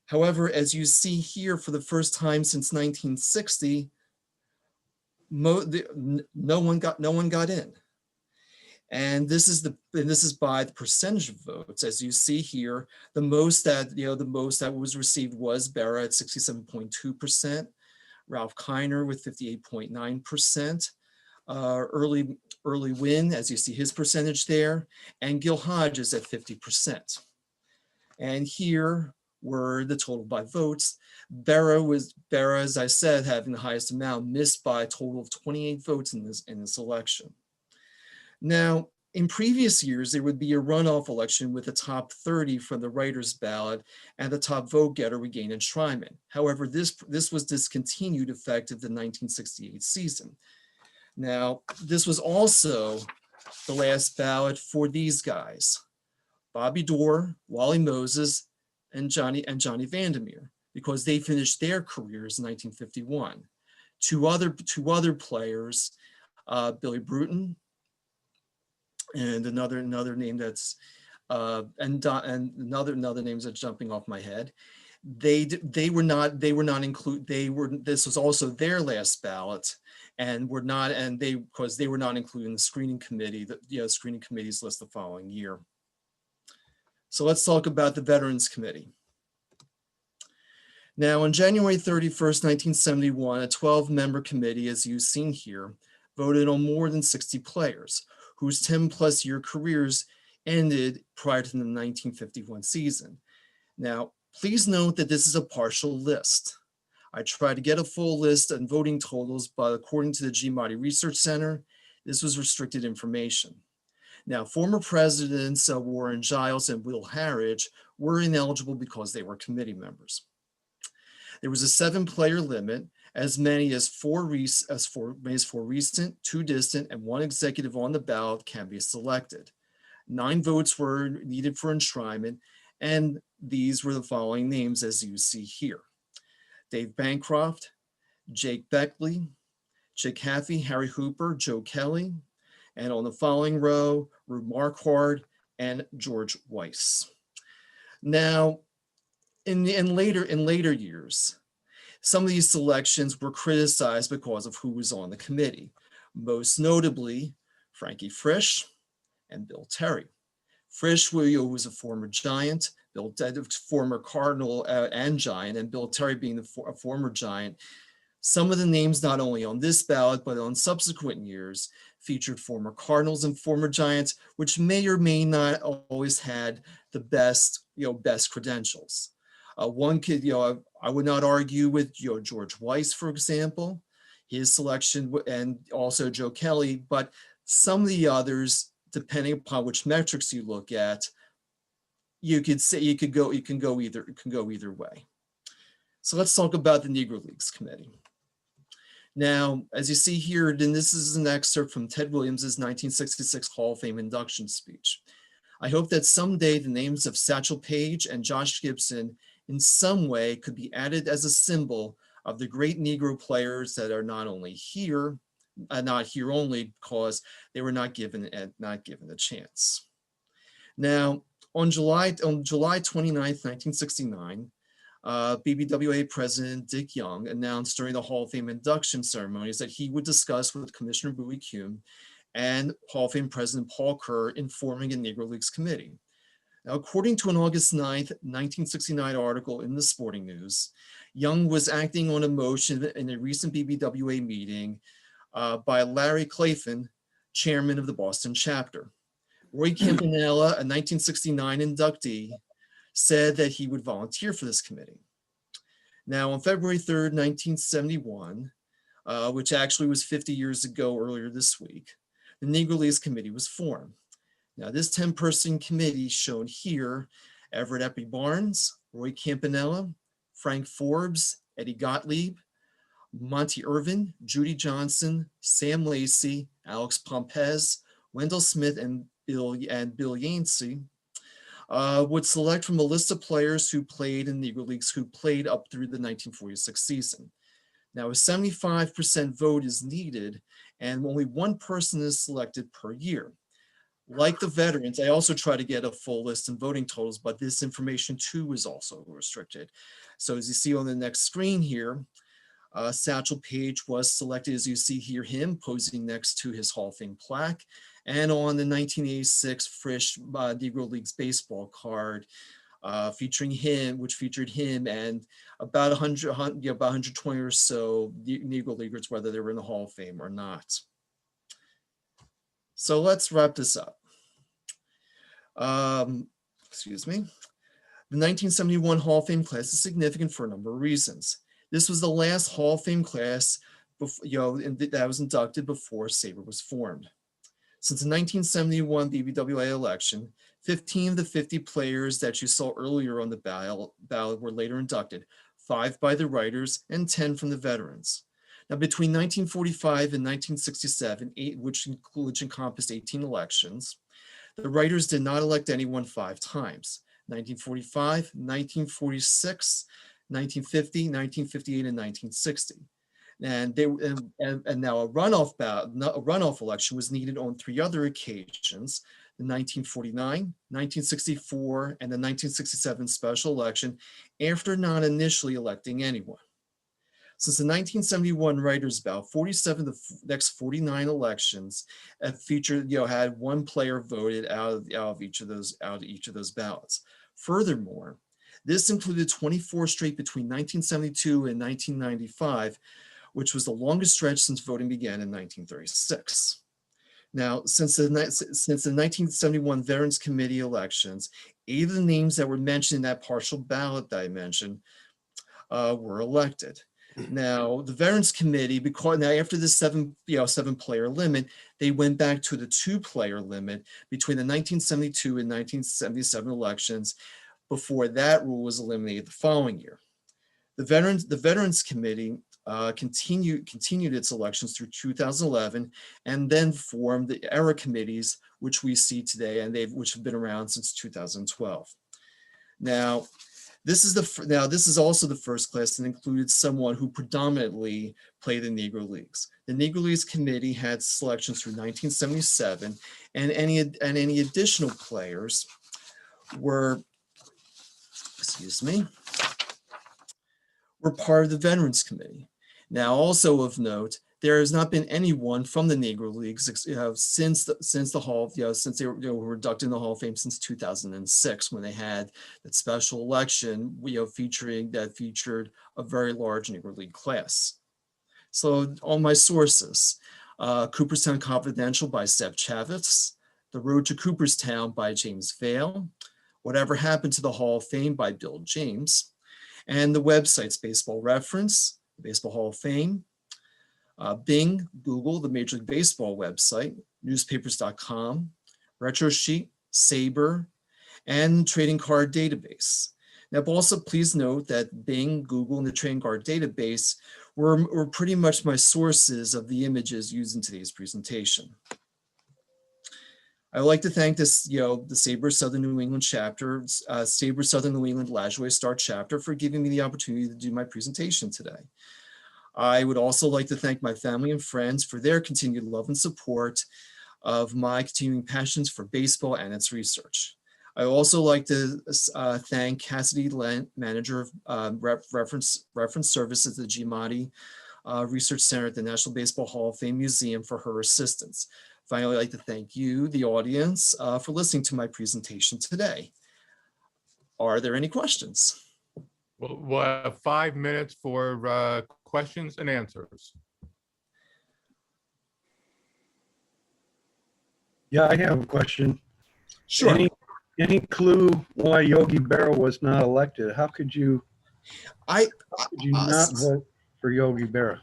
S13: However, as you see here, for the first time since 1960, no one got in. And this is by the percentage of votes. As you see here, the most that was received was Berra at 67.2%, Ralph Kiner with 58.9%, Early Wynn, as you see his percentage there, and Gil Hodges at 50%. And here were the total by votes. Berra, as I said, having the highest amount, missed by a total of 28 votes in this election. Now, in previous years, there would be a runoff election with the top 30 from the writer's ballot and the top vote getter would gain enshrinement. However, this was discontinued effective the 1968 season. Now, this was also the last ballot for these guys, Bobby Dorr, Wally Moses, and Johnny Vandermeer, because they finished their careers in 1951. Two other players, Billy Bruton, and another name that's another names that's jumping off my head. They were not included. This was also their last ballot, because they were not included in the screening committee. The screening committee's list the following year. So let's talk about the Veterans Committee. Now, on January 31st, 1971, a 12-member committee, as you've seen here, voted on more than 60 players whose 10+ year careers ended prior to the 1951 season. Now, please note that this is a partial list. I tried to get a full list and voting totals, but according to the G. Marty Research Center, this was restricted information. Now, former presidents Warren Giles and Will Harridge were ineligible because they were committee members. There was a 7-player limit. As many as four recent, 2 distant, and 1 executive on the ballot can be selected. 9 votes were needed for enshrinement, and these were the following names as you see here: Dave Bancroft, Jake Beckley, Chick Haffey, Harry Hooper, Joe Kelly, and on the following row, Rube Marquardt and George Weiss. Now, in later years, some of these selections were criticized because of who was on the committee, most notably Frankie Frisch and Bill Terry. Frisch was a former Giant, Bill, former Cardinal and Giant, and Bill Terry being a former Giant. Some of the names not only on this ballot, but on subsequent years featured former Cardinals and former Giants, which may or may not always had the best credentials. One could, I would not argue with George Weiss, for example, his selection, and also Joe Kelly, but some of the others, depending upon which metrics you look at, you can go either way. So let's talk about the Negro Leagues Committee. Now, as you see here, then this is an excerpt from Ted Williams's 1966 Hall of Fame induction speech. I hope that someday the names of Satchel Paige and Josh Gibson in some way could be added as a symbol of the great Negro players that are not only here, not here only because they were not given a chance. Now, on July 29th, 1969, BBWA President Dick Young announced during the Hall of Fame induction ceremonies that he would discuss with Commissioner Bowie Kuhn and Hall of Fame President Paul Kerr in forming a Negro Leagues Committee. Now, according to an August 9th, 1969 article in the Sporting News, Young was acting on a motion in a recent BBWA meeting by Larry Claflin, chairman of the Boston chapter. Roy Campanella, a 1969 inductee, said that he would volunteer for this committee. Now, on February 3rd, 1971, which actually was 50 years ago earlier this week, the Negro Leagues Committee was formed. Now, this 10-person committee shown here, Everett Eppy Barnes, Roy Campanella, Frank Forbes, Eddie Gottlieb, Monty Irvin, Judy Johnson, Sam Lacey, Alex Pompez, Wendell Smith, and Bill Yancey, would select from a list of players who played in Negro Leagues who played up through the 1946 season. Now, a 75% vote is needed, and only one person is selected per year. Like the veterans, I also try to get a full list and voting totals, but this information too is also restricted. So as you see on the next screen here, Satchel Paige was selected, as you see here, him posing next to his Hall of Fame plaque, and on the 1986 Frisch Negro Leagues baseball card, featuring him, which featured him and about 120 or so Negro Leaguers, whether they were in the Hall of Fame or not. So let's wrap this up. Excuse me. The 1971 Hall of Fame class is significant for a number of reasons. This was the last Hall of Fame class that was inducted before SABR was formed. Since the 1971 BBWA election, 15 of the 50 players that you saw earlier on the ballot were later inducted, 5 by the writers and 10 from the veterans. Now, between 1945 and 1967, which encompassed 18 elections, the writers did not elect anyone 5 times: 1945, 1946, 1950, 1958, and 1960. And now a runoff election was needed on 3 other occasions: the 1949, 1964, and the 1967 special election, after not initially electing anyone. Since the 1971 writers' ballot, 47 of the next 49 elections have featured, had one player voted out of each of those ballots. Furthermore, this included 24 straight between 1972 and 1995, which was the longest stretch since voting began in 1936. Now, since the 1971 Veterans Committee elections, 8 of the names that were mentioned in that partial ballot that I mentioned were elected. Now, the Veterans Committee, because now after the 7-player limit, they went back to the 2-player limit between the 1972 and 1977 elections. Before that rule was eliminated the following year. The Veterans Committee continued its elections through 2011, and then formed the era committees, which we see today, and which have been around since 2012. Now, This is also the first class that included someone who predominantly played in Negro Leagues. The Negro Leagues Committee had selections through 1977, and any additional players were, were part of the Veterans Committee. Now, also of note, there has not been anyone from the Negro Leagues since the Hall, since they were inducted in the Hall of Fame since 2006, when they had that special election, featured a very large Negro League class. So, all my sources: Cooperstown Confidential by Seb Chavez, The Road to Cooperstown by James Vale, Whatever Happened to the Hall of Fame by Bill James, and the websites Baseball Reference, Baseball Hall of Fame, Bing, Google, the Major League Baseball website, newspapers.com, RetroSheet, SABR, and Trading Card Database. Now, also please note that Bing, Google, and the Trading Card Database were pretty much my sources of the images used in today's presentation. I would like to thank the SABR Southern New England chapter, SABR Southern New England Lajoie-Start chapter, for giving me the opportunity to do my presentation today. I would also like to thank my family and friends for their continued love and support of my continuing passions for baseball and its research. I also like to thank Cassidy Lent, manager of reference services at the Giamatti Research Center at the National Baseball Hall of Fame Museum, for her assistance. Finally, I'd like to thank you, the audience, for listening to my presentation today. Are there any questions?
S2: We'll have 5 minutes for questions and answers.
S14: Yeah, I have a question.
S13: Sure.
S14: Any clue why Yogi Berra was not elected? How could you not vote for Yogi Berra?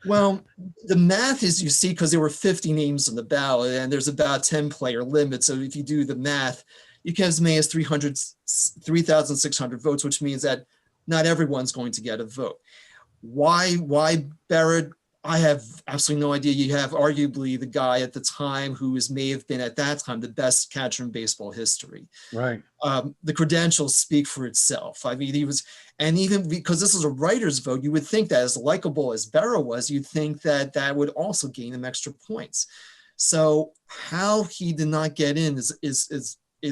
S13: Well, the math is, you see, because there were 50 names on the ballot and there's about 10-player limit. So if you do the math, you can have as many as 3,600 votes, which means that not everyone's going to get a vote. Why Berra? I have absolutely no idea. You have arguably the guy at the time who may have been at that time the best catcher in baseball history.
S14: Right.
S13: The credentials speak for itself. I mean, he was, and even because this is a writer's vote, you would think that as likable as Berra was, you'd think that that would also gain him extra points. So how he did not get in is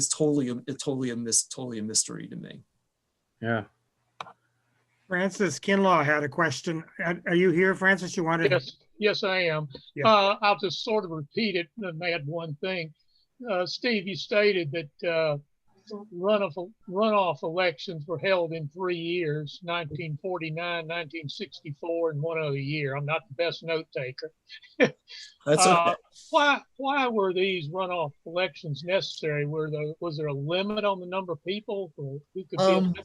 S13: totally a mystery to me.
S14: Yeah.
S3: Francis Kinlaw had a question. Are you here, Francis? You wanted?
S8: Yes, I am.
S3: Yeah.
S8: I'll just sort of repeat it and add one thing. Steve, you stated that runoff elections were held in 3 years, 1949, 1964, and one other year. I'm not the best note taker.
S13: That's okay.
S8: Why were these runoff elections necessary? Was there a limit on the number of people who could be elected?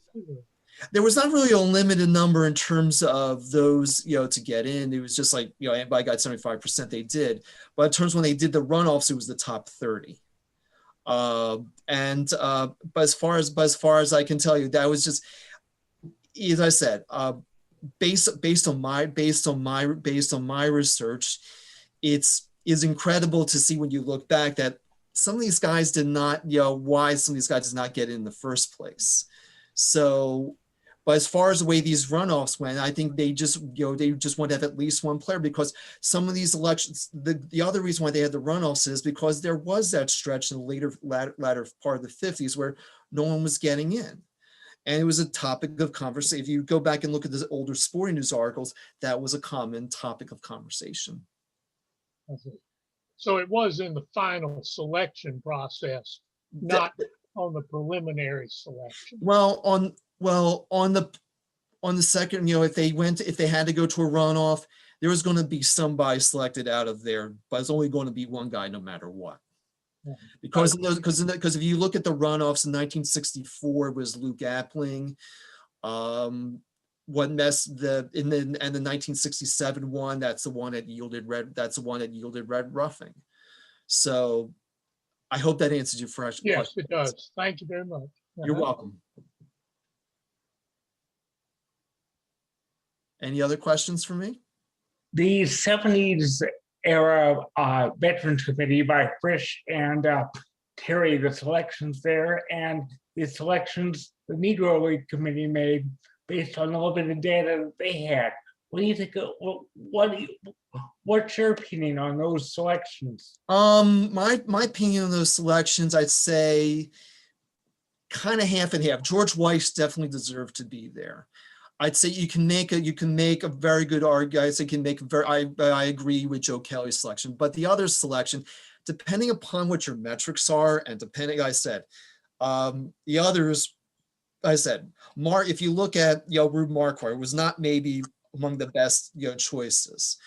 S13: There was not really a limited number in terms of those, to get in. It was just like, anybody got 75%, they did. But in terms when they did the runoffs, it was the top 30. But as far as I can tell you, that was just, as I said, based on my research, it's incredible to see when you look back that some of these guys did not, why some of these guys did not get in the first place. So, but as far as the way these runoffs went, I think they just want to have at least one player, because some of these elections, the other reason why they had the runoffs is because there was that stretch in the latter part of the 50s where no one was getting in. And it was a topic of conversation. If you go back and look at the older sporting news articles, that was a common topic of conversation.
S8: So it was in the final selection process, not on the preliminary selection.
S13: Well, on the second, if they had to go to a runoff, there was going to be somebody selected out of there, but it's only going to be one guy no matter what. Yeah. Because if you look at the runoffs in 1964, it was Luke Appling. The 1967 one, that's the one that yielded red roughing. So I hope that answers your question.
S8: Yes, it does. Thank you very much.
S13: You're welcome. Any other questions for me?
S15: The 70s era Veterans Committee by Frisch and Terry, the selections there, and the selections the Negro League Committee made based on all of the data that they had. What do you think? What's your opinion on those selections?
S13: My opinion on those selections, I'd say kind of half and half. George Weiss definitely deserved to be there. I'd say you can make a very good argument. I can make a very, I agree with Joe Kelly's selection, but the other selection, depending upon what your metrics are, and depending, I said, the others, I said, if you look at, Rube Marquardt was not maybe among the best, choices.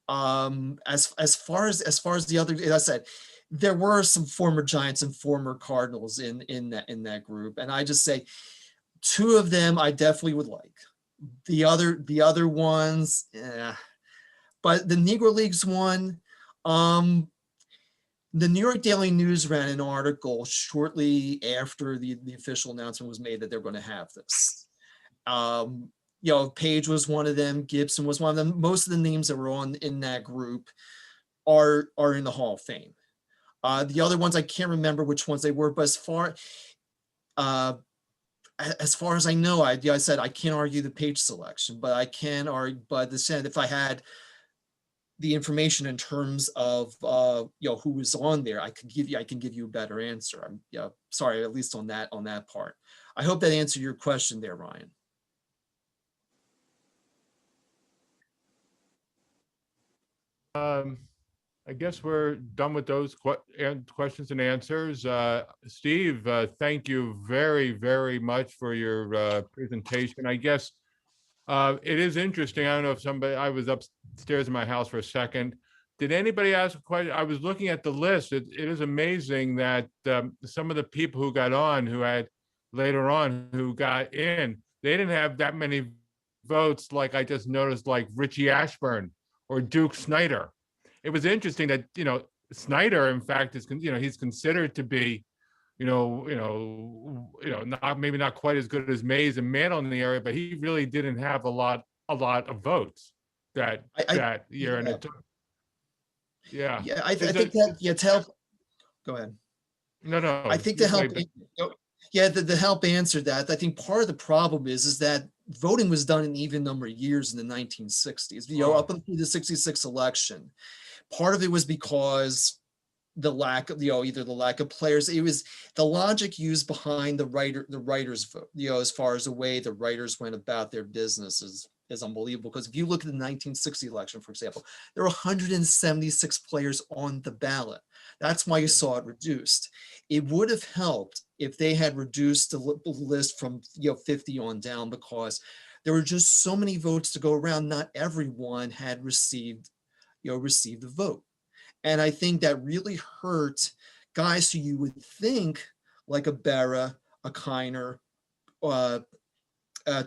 S13: As far as the other, as I said, there were some former Giants and former Cardinals in that group, and I just say two of them I definitely would like. The other ones, but the Negro Leagues one, the New York Daily News ran an article shortly after the official announcement was made that they're going to have this. Page was one of them, Gibson was one of them. Most of the names that were in that group are in the Hall of Fame. The other ones, I can't remember which ones they were, but as far as I know, I said I can't argue the Page selection, but I can argue. But the Senate, if I had the information in terms of who was on there, I can give you a better answer. I'm sorry, at least on that part. I hope that answered your question there, Ryan.
S2: I guess we're done with those questions and answers. Steve, thank you very, very much for your presentation. I guess it is interesting. I don't know if I was upstairs in my house for a second. Did anybody ask a question? I was looking at the list. It is amazing that some of the people who got on, who got in, they didn't have that many votes. Like I just noticed, like Richie Ashburn or Duke Snyder. It was interesting that, Snyder, in fact, is, he's considered to be, maybe not quite as good as Mays and Mantle in the area, but he really didn't have a lot of votes that year. And it took,
S13: I think that, to help, go ahead.
S2: No.
S13: I think to help, to help answer that, I think part of the problem is that voting was done in an even number of years in the 1960s, up until the 66 election. Part of it was because the lack of, either the lack of players. It was the logic used behind the writers vote, as far as the way the writers went about their business is unbelievable. Because if you look at the 1960 election, for example, there were 176 players on the ballot. That's why you saw it reduced. It would have helped if they had reduced the list from 50 on down, because there were just so many votes to go around. Not everyone had received the vote. And I think that really hurt guys who you would think, like a Berra, a Kiner, to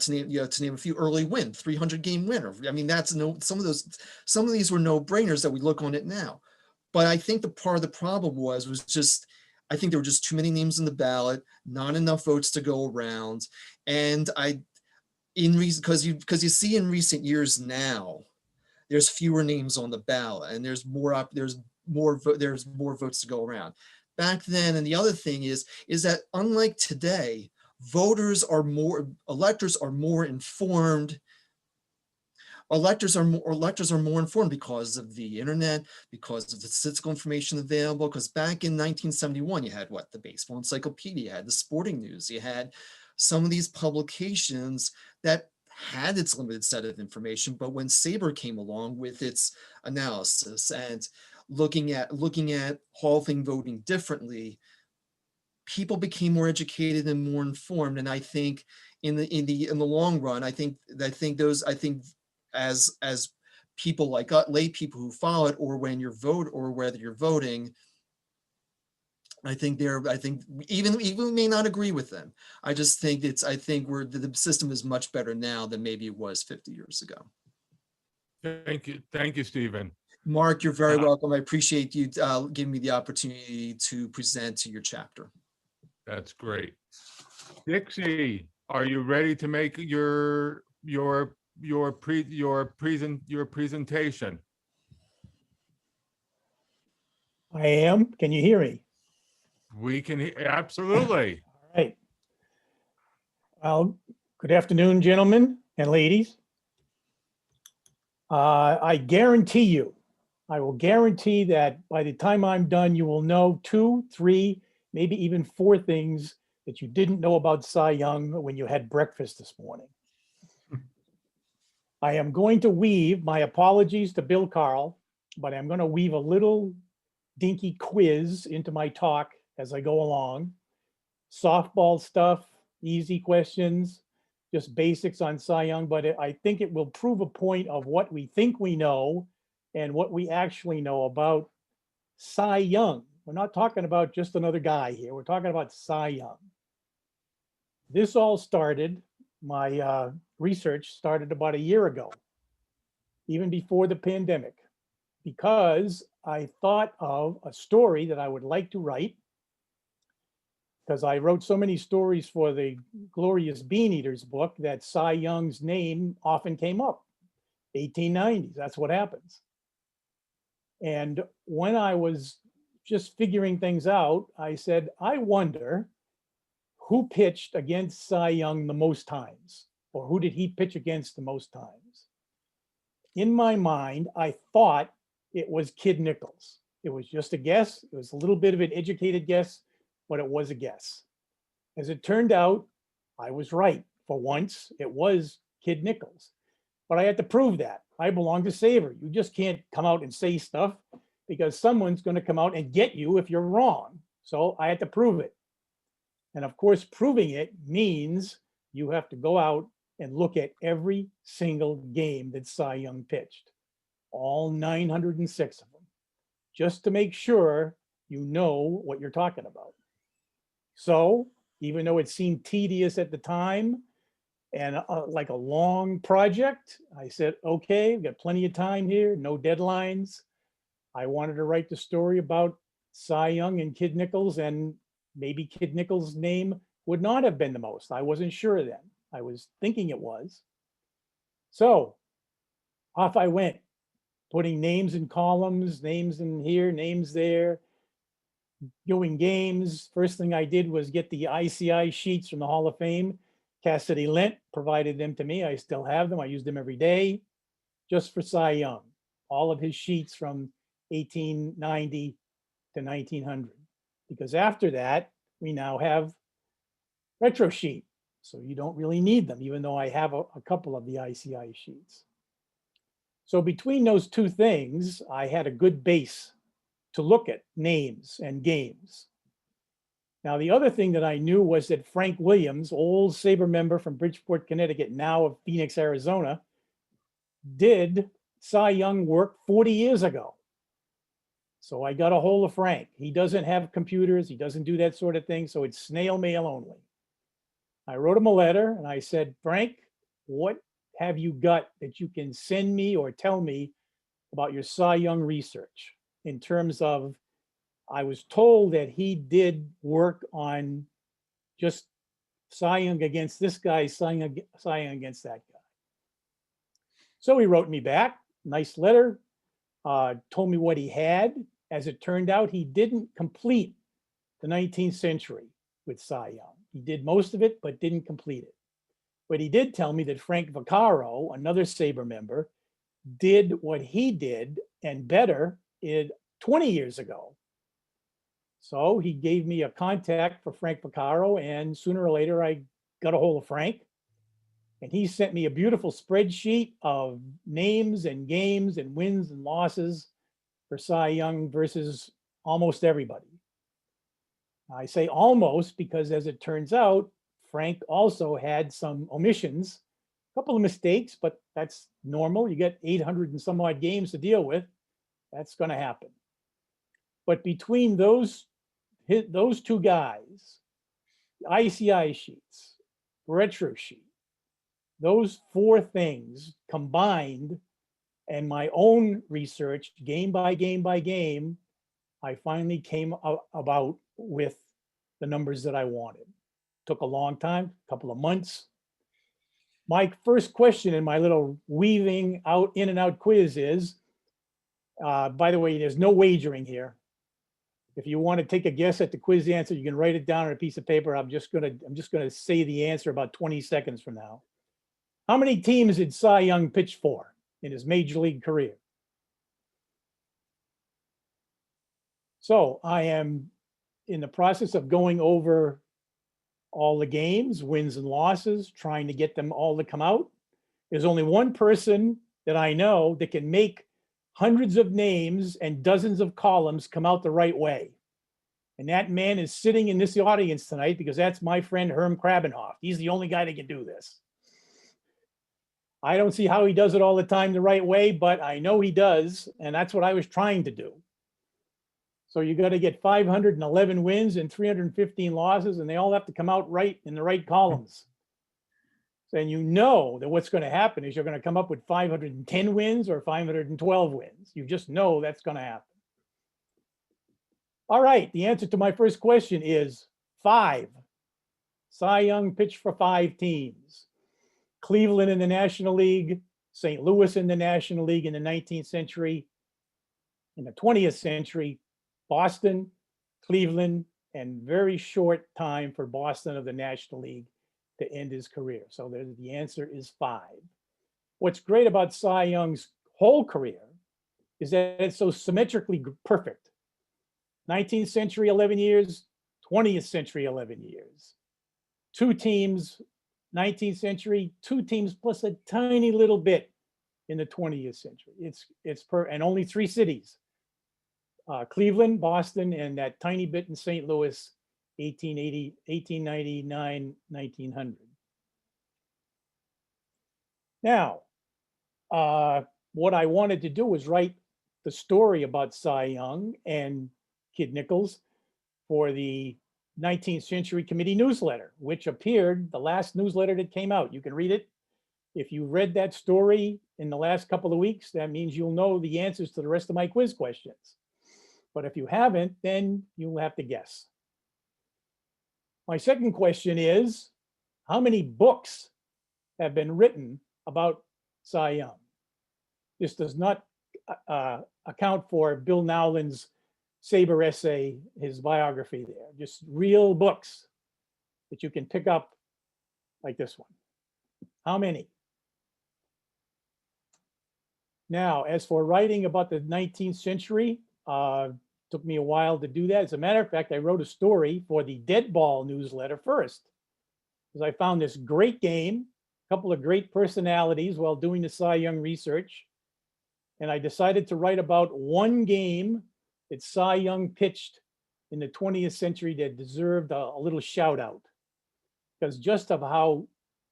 S13: name a few, Early Win, 300-game winner. I mean, some of these were no-brainers that we look on it now. But I think the part of the problem was just, I think there were just too many names in the ballot, not enough votes to go around. And because you see in recent years now, there's fewer names on the ballot, and there's more votes to go around. Back then, and the other thing is that unlike today, electors are more informed. Electors are more informed because of the internet, because of the statistical information available. Because back in 1971, you had the Baseball Encyclopedia, you had the Sporting News, you had some of these publications that had its limited set of information. But when SABR came along with its analysis and looking at Hall of Fame voting differently, people became more educated and more informed. And I think in the long run, I think as people like lay people who follow it, or when you vote, or whether you're voting, I think even we may not agree with them. I just think the system is much better now than maybe it was 50 years ago.
S2: Thank you, Stephen.
S13: Mark, you're very welcome. I appreciate you giving me the opportunity to present to your chapter.
S2: That's great. Dixie, are you ready to make your presentation?
S16: I am. Can you hear me?
S2: We can absolutely.
S16: All right. Well, good afternoon, gentlemen and ladies. I guarantee you, I will guarantee that by the time I'm done, you will know 2, 3, maybe even 4 things that you didn't know about Cy Young when you had breakfast this morning. I am going to weave, my apologies to Bill Carl, but I'm going to weave a little dinky quiz into my talk as I go along. Softball stuff, easy questions, just basics on Cy Young, but I think it will prove a point of what we think we know and what we actually know about Cy Young. We're not talking about just another guy here. We're talking about Cy Young. This all started, my research started about a year ago, even before the pandemic, because I thought of a story that I would like to write, because I wrote so many stories for the Glorious Bean Eaters book that Cy Young's name often came up. 1890s, that's what happens. And when I was just figuring things out, I said, I wonder who pitched against Cy Young the most times, or who did he pitch against the most times? In my mind, I thought it was Kid Nichols. It was just a guess. It was a little bit of an educated guess, but it was a guess. As it turned out, I was right. For once, it was Kid Nichols. But I had to prove that. I belong to SABR. You just can't come out and say stuff because someone's going to come out and get you if you're wrong. So I had to prove it. And of course, proving it means you have to go out and look at every single game that Cy Young pitched, all 906 of them, just to make sure you know what you're talking about. So even though it seemed tedious at the time and like a long project, I said, okay, we've got plenty of time here, no deadlines. I wanted to write the story about Cy Young and Kid Nichols, and maybe Kid Nichols' name would not have been the most. I wasn't sure then. I was thinking it was. So off I went, putting names in columns, names in here, names there, doing games. First thing I did was get the ICI sheets from the Hall of Fame. Cassidy Lent provided them to me. I still have them. I use them every day just for Cy Young. All of his sheets from 1890 to 1900. Because after that, we now have retro sheet. So you don't really need them, even though I have a couple of the ICI sheets. So between those two things, I had a good base to look at names and games. Now, the other thing that I knew was that Frank Williams, old SABR member from Bridgeport, Connecticut, now of Phoenix, Arizona, did Cy Young work 40 years ago. So I got a hold of Frank. He doesn't have computers. He doesn't do that sort of thing. So it's snail mail only. I wrote him a letter and I said, Frank, what have you got that you can send me or tell me about your Cy Young research? In terms of, I was told that he did work on just Cy Young against this guy, Cy Young against that guy. So he wrote me back, nice letter, told me what he had. As it turned out, he didn't complete the 19th century with Cy Young. He did most of it, but didn't complete it. But he did tell me that Frank Vaccaro, another SABR member, did what he did and better 20 years ago. So he gave me a contact for Frank Vaccaro, and sooner or later I got a hold of Frank, and he sent me a beautiful spreadsheet of names and games and wins and losses for Cy Young versus almost everybody. I say almost because, as it turns out, Frank also had some omissions, a couple of mistakes, but that's normal. You get 800 and some odd games to deal with. That's going to happen. But between those two guys, ICI sheets, retro sheet, those 4 things combined, and my own research, game by game by game, I finally came about with the numbers that I wanted. Took a long time, a couple of months. My first question in my little weaving out in and out quiz is, by the way, there's no wagering here. If you want to take a guess at the quiz answer, you can write it down on a piece of paper. I'm just gonna say the answer about 20 seconds from now. How many teams did Cy Young pitch for in his major league career? So I am in the process of going over all the games, wins and losses, trying to get them all to come out. There's only one person that I know that can make hundreds of names and dozens of columns come out the right way. And that man is sitting in this audience tonight because that's my friend Herm Krabenhoff. He's the only guy that can do this. I don't see how he does it all the time the right way, but I know he does. And that's what I was trying to do. So you got to get 511 wins and 315 losses, and they all have to come out right in the right columns. Then you know that what's going to happen is you're going to come up with 510 wins or 512 wins. You just know that's going to happen. All right, the answer to my first question is 5. Cy Young pitched for 5 teams. Cleveland in the National League, St. Louis in the National League in the 19th century. In the 20th century, Boston, Cleveland, and very short time for Boston of the National League to end his career. So the answer is 5. What's great about Cy Young's whole career is that it's so symmetrically perfect. 19th century, 11 years, 20th century, 11 years. 2 teams, 19th century, 2 teams plus a tiny little bit in the 20th century. And only 3 cities. Cleveland, Boston, and that tiny bit in St. Louis, 1880, 1899, 1900. Now, what I wanted to do was write the story about Cy Young and Kid Nichols for the 19th Century Committee newsletter, which appeared, the last newsletter that came out. You can read it. If you read that story in the last couple of weeks, that means you'll know the answers to the rest of my quiz questions. But if you haven't, then you'll have to guess. My second question is, how many books have been written about Cy Young? This does not account for Bill Nowlin's SABR essay, his biography there, just real books that you can pick up like this one. How many? Now, as for writing about the 19th century, took me a while to do that. As a matter of fact, I wrote a story for the Dead Ball newsletter first, because I found this great game, a couple of great personalities while doing the Cy Young research. And I decided to write about one game that Cy Young pitched in the 20th century that deserved a little shout out, because just of how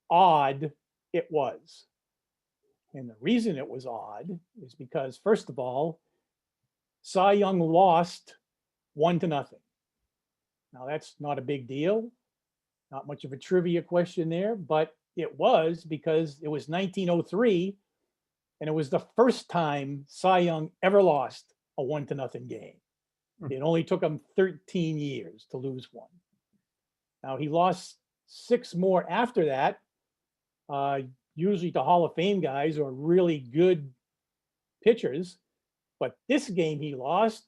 S16: odd it was. And the reason it was odd is because, first of all, Cy Young lost 1-0. Now, that's not a big deal, not much of a trivia question there, but it was because it was 1903, and it was the first time Cy Young ever lost a 1-0 game. It only took him 13 years to lose one. Now, he lost 6 more after that, usually to Hall of Fame guys or really good pitchers. But this game he lost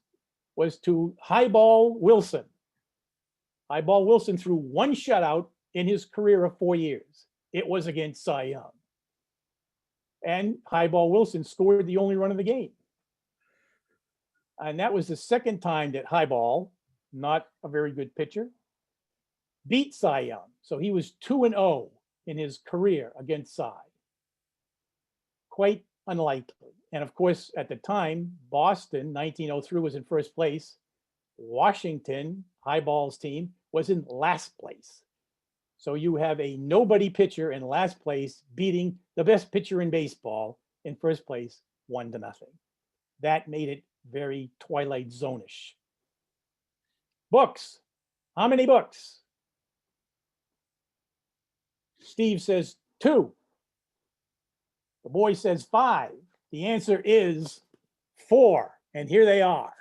S16: was to Highball Wilson. Highball Wilson threw 1 shutout in his career of 4 years. It was against Cy Young. And Highball Wilson scored the only run of the game. And that was the second time that Highball, not a very good pitcher, beat Cy Young. So he was 2-0 in his career against Cy. Quite unlikely. And of course, at the time, Boston, 1903, was in first place. Washington, Highball's team, was in last place. So you have a nobody pitcher in last place beating the best pitcher in baseball in first place, 1-0. That made it very Twilight Zone-ish. Books. How many books? Steve says 2. The boy says 5. The answer is 4. And here they are.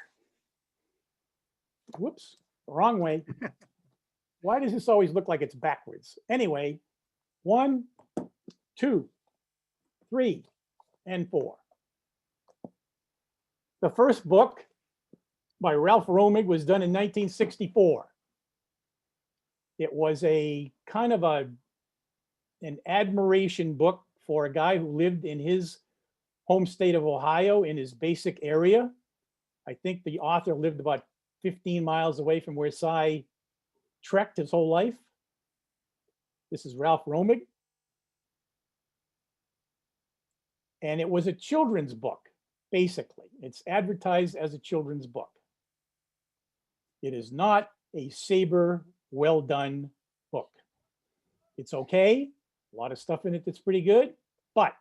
S16: Whoops, the wrong way. Why does this always look like it's backwards? Anyway, 1, 2, 3, and 4. The first book by Ralph Romig was done in 1964. It was a kind of an admiration book for a guy who lived in his home state of Ohio in his basic area. I think the author lived about 15 miles away from where Cy trekked his whole life. This is Ralph Romig. And it was a children's book, basically. It's advertised as a children's book. It is not a SABR well-done book. It's okay, a lot of stuff in it that's pretty good, but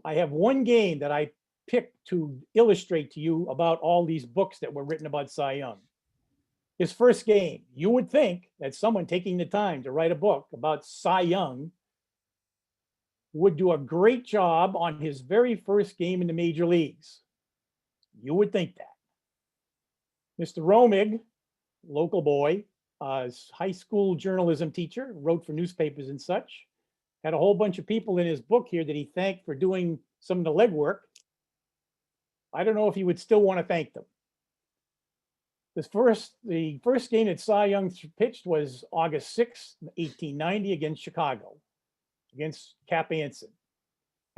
S16: I have one game that I picked to illustrate to you about all these books that were written about Cy Young. His first game, you would think that someone taking the time to write a book about Cy Young would do a great job on his very first game in the major leagues. You would think that. Mr. Romig, local boy, high school journalism teacher, wrote for newspapers and such, had a whole bunch of people in his book here that he thanked for doing some of the legwork. I don't know if he would still want to thank them. The first game that Cy Young pitched was August 6, 1890 against Chicago, against Cap Anson,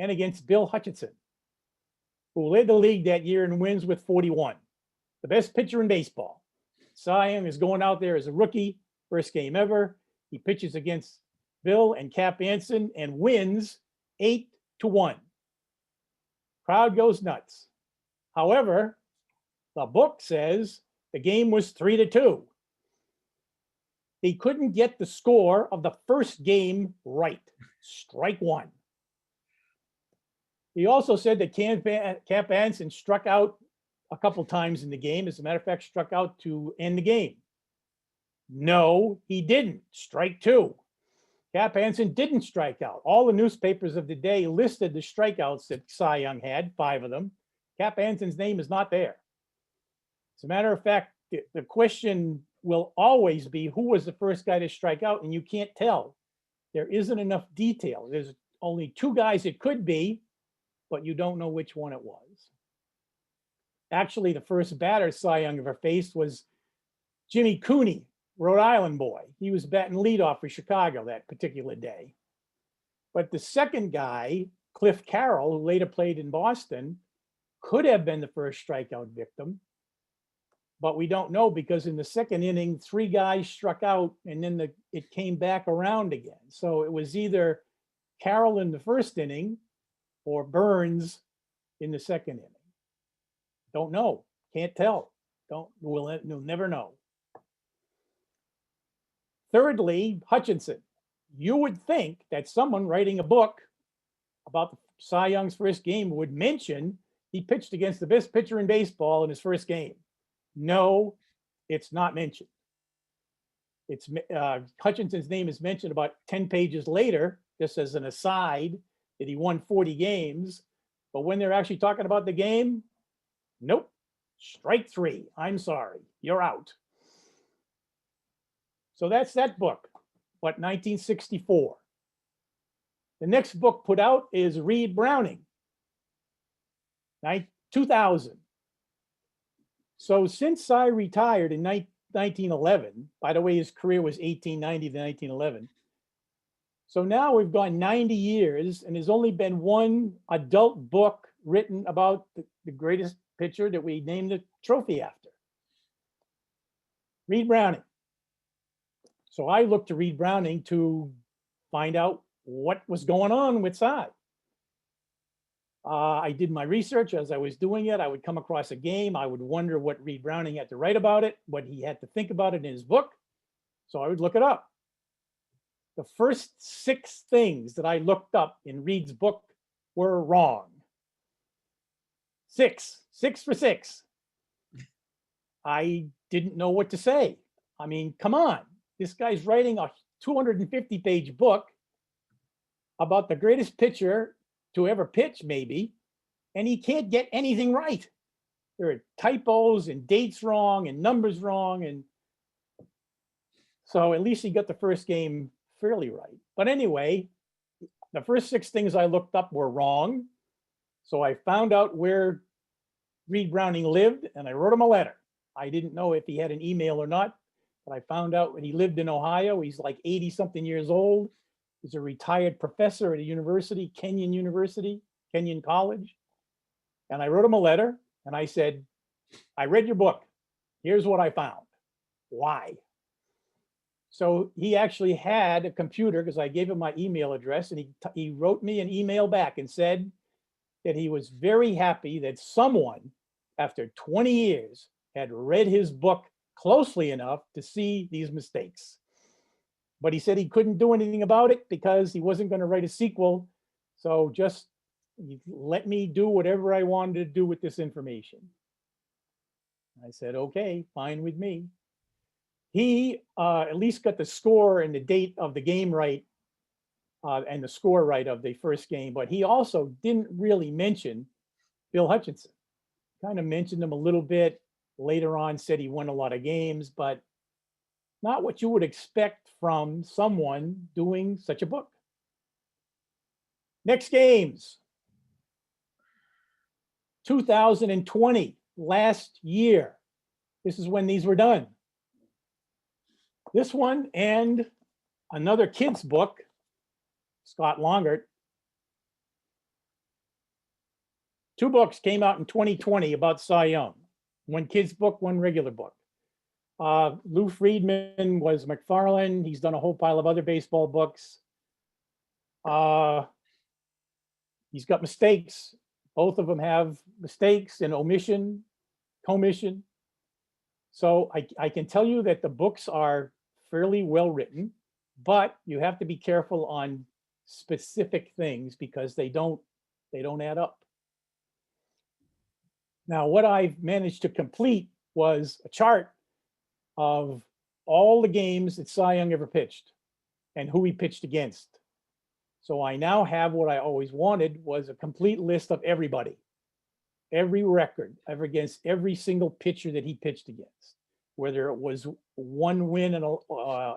S16: and against Bill Hutchinson, who led the league that year in wins with 41, the best pitcher in baseball. Cy Young is going out there as a rookie, first game ever. He pitches against Bill and Cap Anson and wins 8-1. Crowd goes nuts. However, the book says the game was 3-2. He couldn't get the score of the first game right. Strike one. He also said that Cap Anson struck out a couple times in the game. As a matter of fact, struck out to end the game. No, he didn't. Strike two. Cap Anson didn't strike out. All the newspapers of the day listed the strikeouts that Cy Young had, 5 of them. Cap Anson's name is not there. As a matter of fact, the question will always be who was the first guy to strike out, and you can't tell. There isn't enough detail. There's only 2 guys it could be, but you don't know which one it was. Actually, the first batter Cy Young ever faced was Jimmy Cooney, Rhode Island boy. He was batting leadoff for Chicago that particular day. But the second guy, Cliff Carroll, who later played in Boston, could have been the first strikeout victim. But we don't know because in the second inning, 3 guys struck out and then it came back around again. So it was either Carroll in the first inning or Burns in the second inning. Don't know. Can't tell. We'll never know. Thirdly, Hutchinson. You would think that someone writing a book about Cy Young's first game would mention he pitched against the best pitcher in baseball in his first game. No, it's not mentioned. It's Hutchinson's name is mentioned about 10 pages later, just as an aside, that he won 40 games. But when they're actually talking about the game, nope, strike 3. I'm sorry, you're out. So that's that book, but 1964. The next book put out is Reed Browning, 2000. So since Cy retired in 1911, by the way, his career was 1890 to 1911. So now we've gone 90 years and there's only been one adult book written about the greatest pitcher that we named the trophy after. Reed Browning. So I looked to Reed Browning to find out what was going on with Cy. I did my research as I was doing it. I would come across a game. I would wonder what Reed Browning had to write about it, what he had to think about it in his book. So I would look it up. The first 6 things that I looked up in Reed's book were wrong. 6 for 6. I didn't know what to say. I mean, come on. This guy's writing a 250-page book about the greatest pitcher to ever pitch, maybe, and he can't get anything right. There are typos and dates wrong and numbers wrong, and so at least he got the first game fairly right. But anyway, the first 6 things I looked up were wrong, so I found out where Reed Browning lived, and I wrote him a letter. I didn't know if he had an email or not, but I found out when he lived in Ohio. He's like 80 something years old. He's a retired professor at a university, Kenyon College. And I wrote him a letter and I said, I read your book. Here's what I found. Why? So he actually had a computer because I gave him my email address, and he wrote me an email back and said that he was very happy that someone, after 20 years, had read his book closely enough to see these mistakes. But he said he couldn't do anything about it because he wasn't going to write a sequel. So just let me do whatever I wanted to do with this information. I said, okay, fine with me. He at least got the score and the date of the game right, and the score right of the first game, but he also didn't really mention Bill Hutchinson. Kind of mentioned him a little bit later on, said he won a lot of games, but not what you would expect from someone doing such a book. Next games. 2020, last year. This is when these were done. This one and another kid's book, Scott Longert. Two books came out in 2020 about Cy Young. One kid's book, one regular book. Lou Friedman was McFarlane. He's done a whole pile of other baseball books. He's got mistakes. Both of them have mistakes and omission, commission. So I can tell you that the books are fairly well written, but you have to be careful on specific things because they don't add up. Now, what I've managed to complete was a chart of all the games that Cy Young ever pitched and who he pitched against. So I now have what I always wanted, was a complete list of everybody, every record ever against every single pitcher that he pitched against, whether it was one win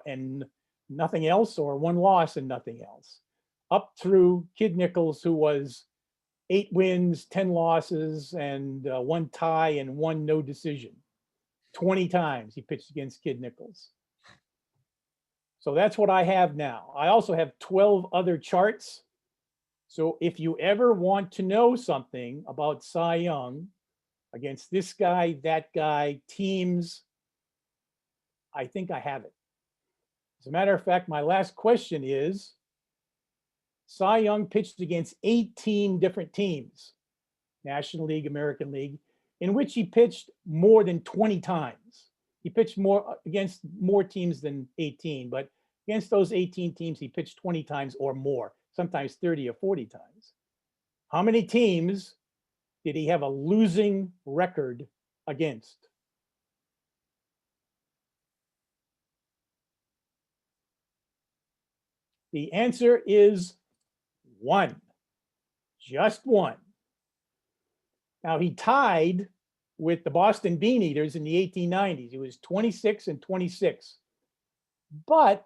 S16: and nothing else, or one loss and nothing else, up through Kid Nichols, who was 8 wins, 10 losses, and 1 tie and 1 no decision. 20 times he pitched against Kid Nichols. So that's what I have now. I also have 12 other charts. So if you ever want to know something about Cy Young against this guy, that guy, teams, I think I have it. As a matter of fact, my last question is, Cy Young pitched against 18 different teams, National League, American League, in which he pitched more than 20 times. He pitched more against more teams than 18, but against those 18 teams, he pitched 20 times or more, sometimes 30 or 40 times. How many teams did he have a losing record against? The answer is 1, just 1. Now he tied with the Boston Bean Eaters in the 1890s. He was 26 and 26. But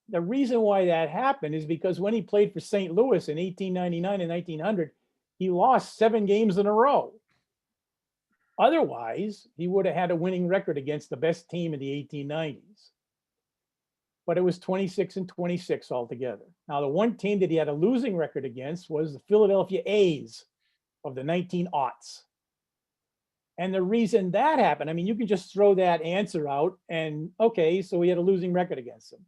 S16: the reason why that happened is because when he played for St. Louis in 1899 and 1900, he lost 7 games in a row. Otherwise, he would have had a winning record against the best team in the 1890s. But it was 26 and 26 altogether. Now, the one team that he had a losing record against was the Philadelphia A's of the 1900s. And the reason that happened, I mean, you can just throw that answer out and, okay, so he had a losing record against them.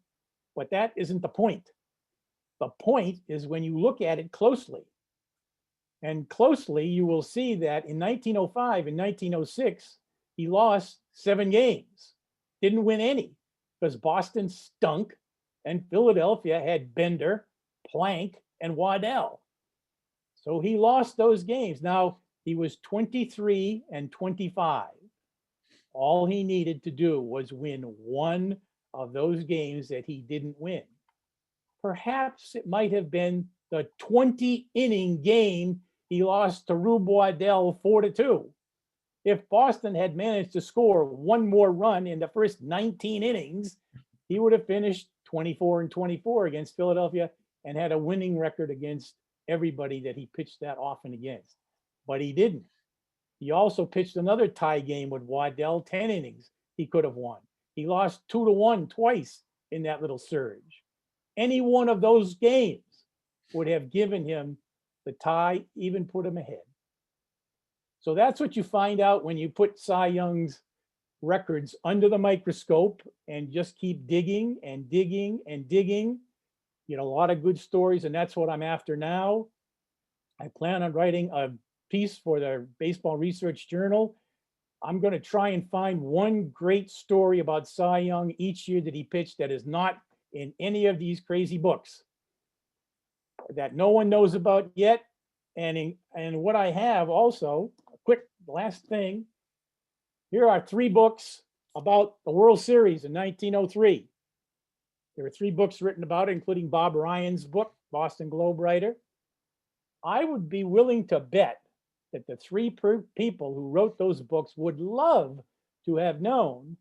S16: But that isn't the point. The point is when you look at it closely. And closely, you will see that in 1905 and 1906, he lost 7 games. Didn't win any because Boston stunk and Philadelphia had Bender, Plank, and Waddell. So he lost those games. Now, he was 23 and 25. All he needed to do was win 1 of those games that he didn't win. Perhaps it might have been the 20-inning game he lost to Rube Waddell 4-2. If Boston had managed to score 1 more run in the first 19 innings, he would have finished 24 and 24 against Philadelphia and had a winning record against everybody that he pitched that often against. But he didn't. He also pitched another tie game with Waddell, 10 innings. He could have won. He lost 2-1 twice in that little surge. Any one of those games would have given him the tie, even put him ahead. So that's what you find out when you put Cy Young's records under the microscope and just keep digging and digging and digging. You know, a lot of good stories, and that's what I'm after now. I plan on writing a piece for the Baseball Research Journal. I'm going to try and find one great story about Cy Young each year that he pitched that is not in any of these crazy books that no one knows about yet. And what I have also, a quick last thing, here are 3 books about the World Series in 1903. There were 3 books written about it, including Bob Ryan's book, Boston Globe writer. I would be willing to bet that the 3 people who wrote those books would love to have known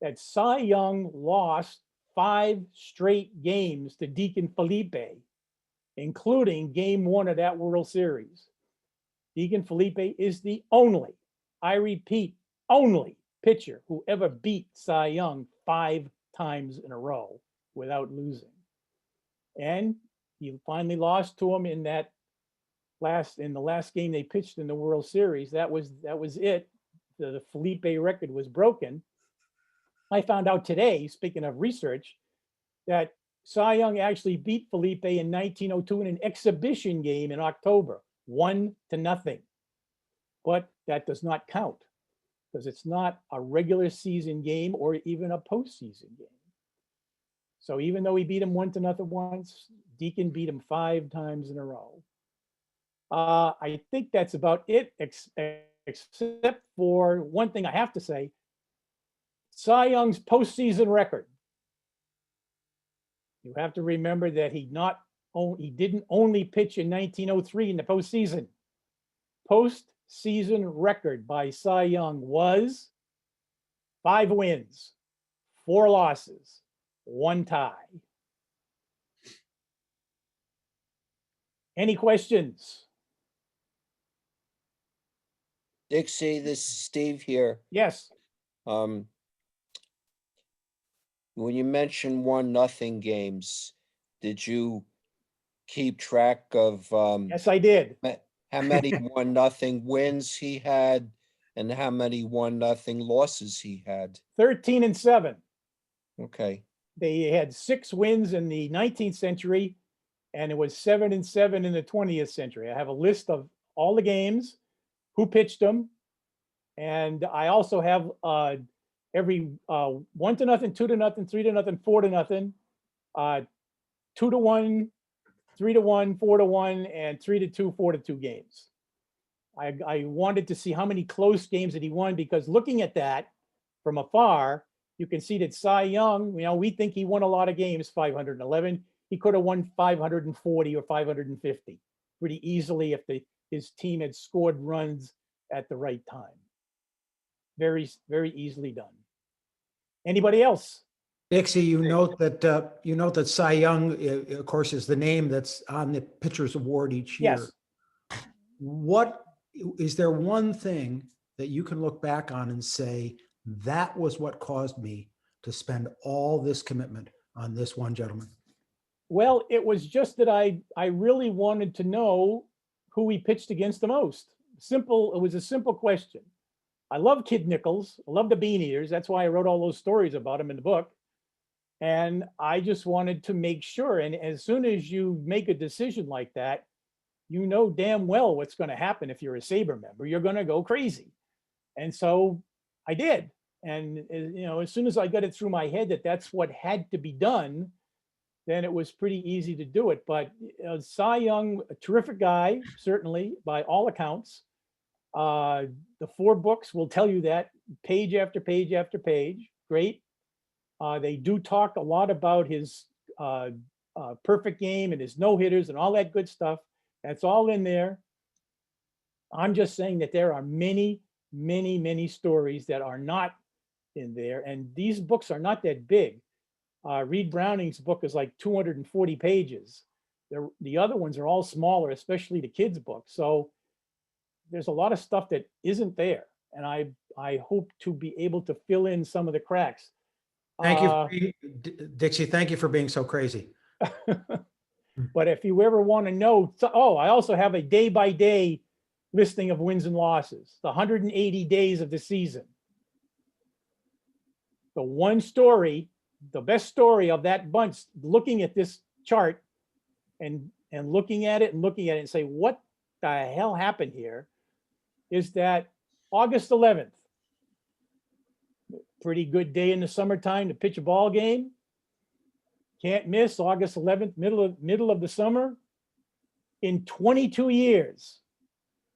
S16: that Cy Young lost 5 straight games to Deacon Felipe, including game 1 of that World Series. Deacon Felipe is the only, I repeat, only pitcher who ever beat Cy Young 5 times in a row without losing. And he finally lost to him in the last game they pitched in the World Series. That was it. The Felipe record was broken. I found out today, speaking of research, that Cy Young actually beat Felipe in 1902 in an exhibition game in October, 1-0. But that does not count because it's not a regular season game or even a postseason game. So even though he beat him 1-0 once, Deacon beat him 5 times in a row. I think that's about it, except for one thing I have to say. Cy Young's postseason record. You have to remember that he didn't only pitch in 1903 in the postseason. Postseason record by Cy Young was 5 wins, 4 losses, 1 tie. Any questions?
S6: Dixie, this is Steve here.
S16: Yes.
S6: When you mentioned 1-0 games, did you keep track of
S16: Yes, I did.
S6: how many 1-0 wins he had and how many 1-0 losses he had?
S16: 13-7.
S6: Okay.
S16: They had 6 wins in the 19th century, and it was 7-7 in the 20th century. I have a list of all the games, who pitched them, and I also have every 1-0, 2-0, 3-0, 4-0, 2-1, 3-1, 4-1, and 3-2, 4-2 games. I wanted to see how many close games that he won, because looking at that from afar, you can see that Cy Young, we think he won a lot of games, 511. He could have won 540 or 550 pretty easily if his team had scored runs at the right time. Very, very easily done. Anybody else?
S10: Dixie, you note that Cy Young, of course, is the name that's on the Pitcher's Award each year.
S16: Yes.
S10: What is there one thing that you can look back on and say, that was what caused me to spend all this commitment on this one gentleman?
S16: Well, it was just that I really wanted to know who he pitched against the most. It was a simple question. I love Kid Nichols. I love the Bean Eaters. That's why I wrote all those stories about him in the book. And I just wanted to make sure. And as soon as you make a decision like that, you know damn well what's going to happen if you're a SABR member. You're going to go crazy. And so I did. And as soon as I got it through my head that that's what had to be done, then it was pretty easy to do it. But Cy Young, a terrific guy, certainly, by all accounts. The 4 books will tell you that, page after page after page. Great. They do talk a lot about his perfect game and his no-hitters and all that good stuff. That's all in there. I'm just saying that there are many, many, many stories that are not in there. And these books are not that big. Reed Browning's book is like 240 pages. The other ones are all smaller, especially the kids' book. So there's a lot of stuff that isn't there. And I hope to be able to fill in some of the cracks.
S10: Thank you, Dixie. Thank you for being so crazy.
S16: But if you ever want to know, I also have a day-by-day listing of wins and losses, the 180 days of the season. The one story, the best story of that bunch, looking at this chart and looking at it and say, what the hell happened here, is that August 11th, pretty good day in the summertime to pitch a ball game. Can't miss August 11th, middle of the summer. In 22 years,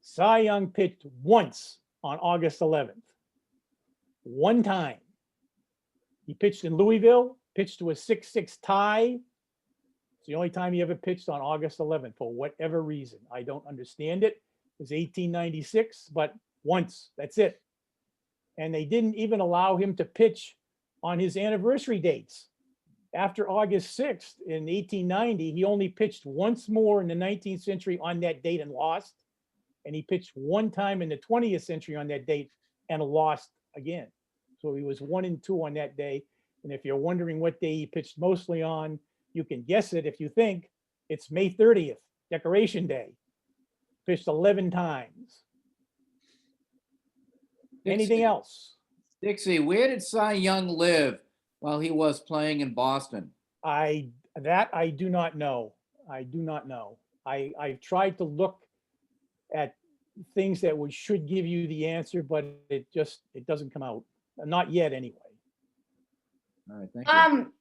S16: Cy Young pitched once on August 11th. One time. He pitched in Louisville, pitched to a 6-6 tie. It's the only time he ever pitched on August 11th for whatever reason. I don't understand it. It was 1896, but once, that's it. And they didn't even allow him to pitch on his anniversary dates. After August 6th in 1890, he only pitched once more in the 19th century on that date and lost. And he pitched one time in the 20th century on that date and lost again. So he was 1-2 on that day. And if you're wondering what day he pitched mostly on, you can guess it if you think it's May 30th, Decoration Day. Pitched 11 times. Anything else?
S9: Dixie, where did Cy Young live while he was playing in Boston?
S16: I do not know. I do not know. I've tried to look at things that should give you the answer, but it doesn't come out. Not yet, anyway.
S9: All right, thank you.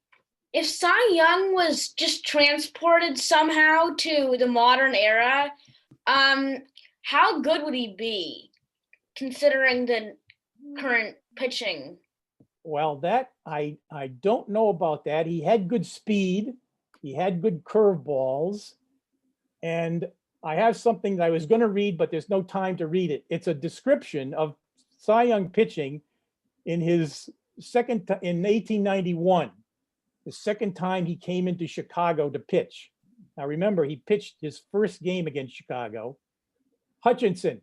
S12: If Cy Young was just transported somehow to the modern era, how good would he be, considering the current pitching?
S16: Well, that I don't know about that. He had good speed. He had good curveballs. And I have something that I was going to read, but there's no time to read it. It's a description of Cy Young pitching in his in 1891, the second time he came into Chicago to pitch. Now remember, he pitched his first game against Chicago. Hutchinson.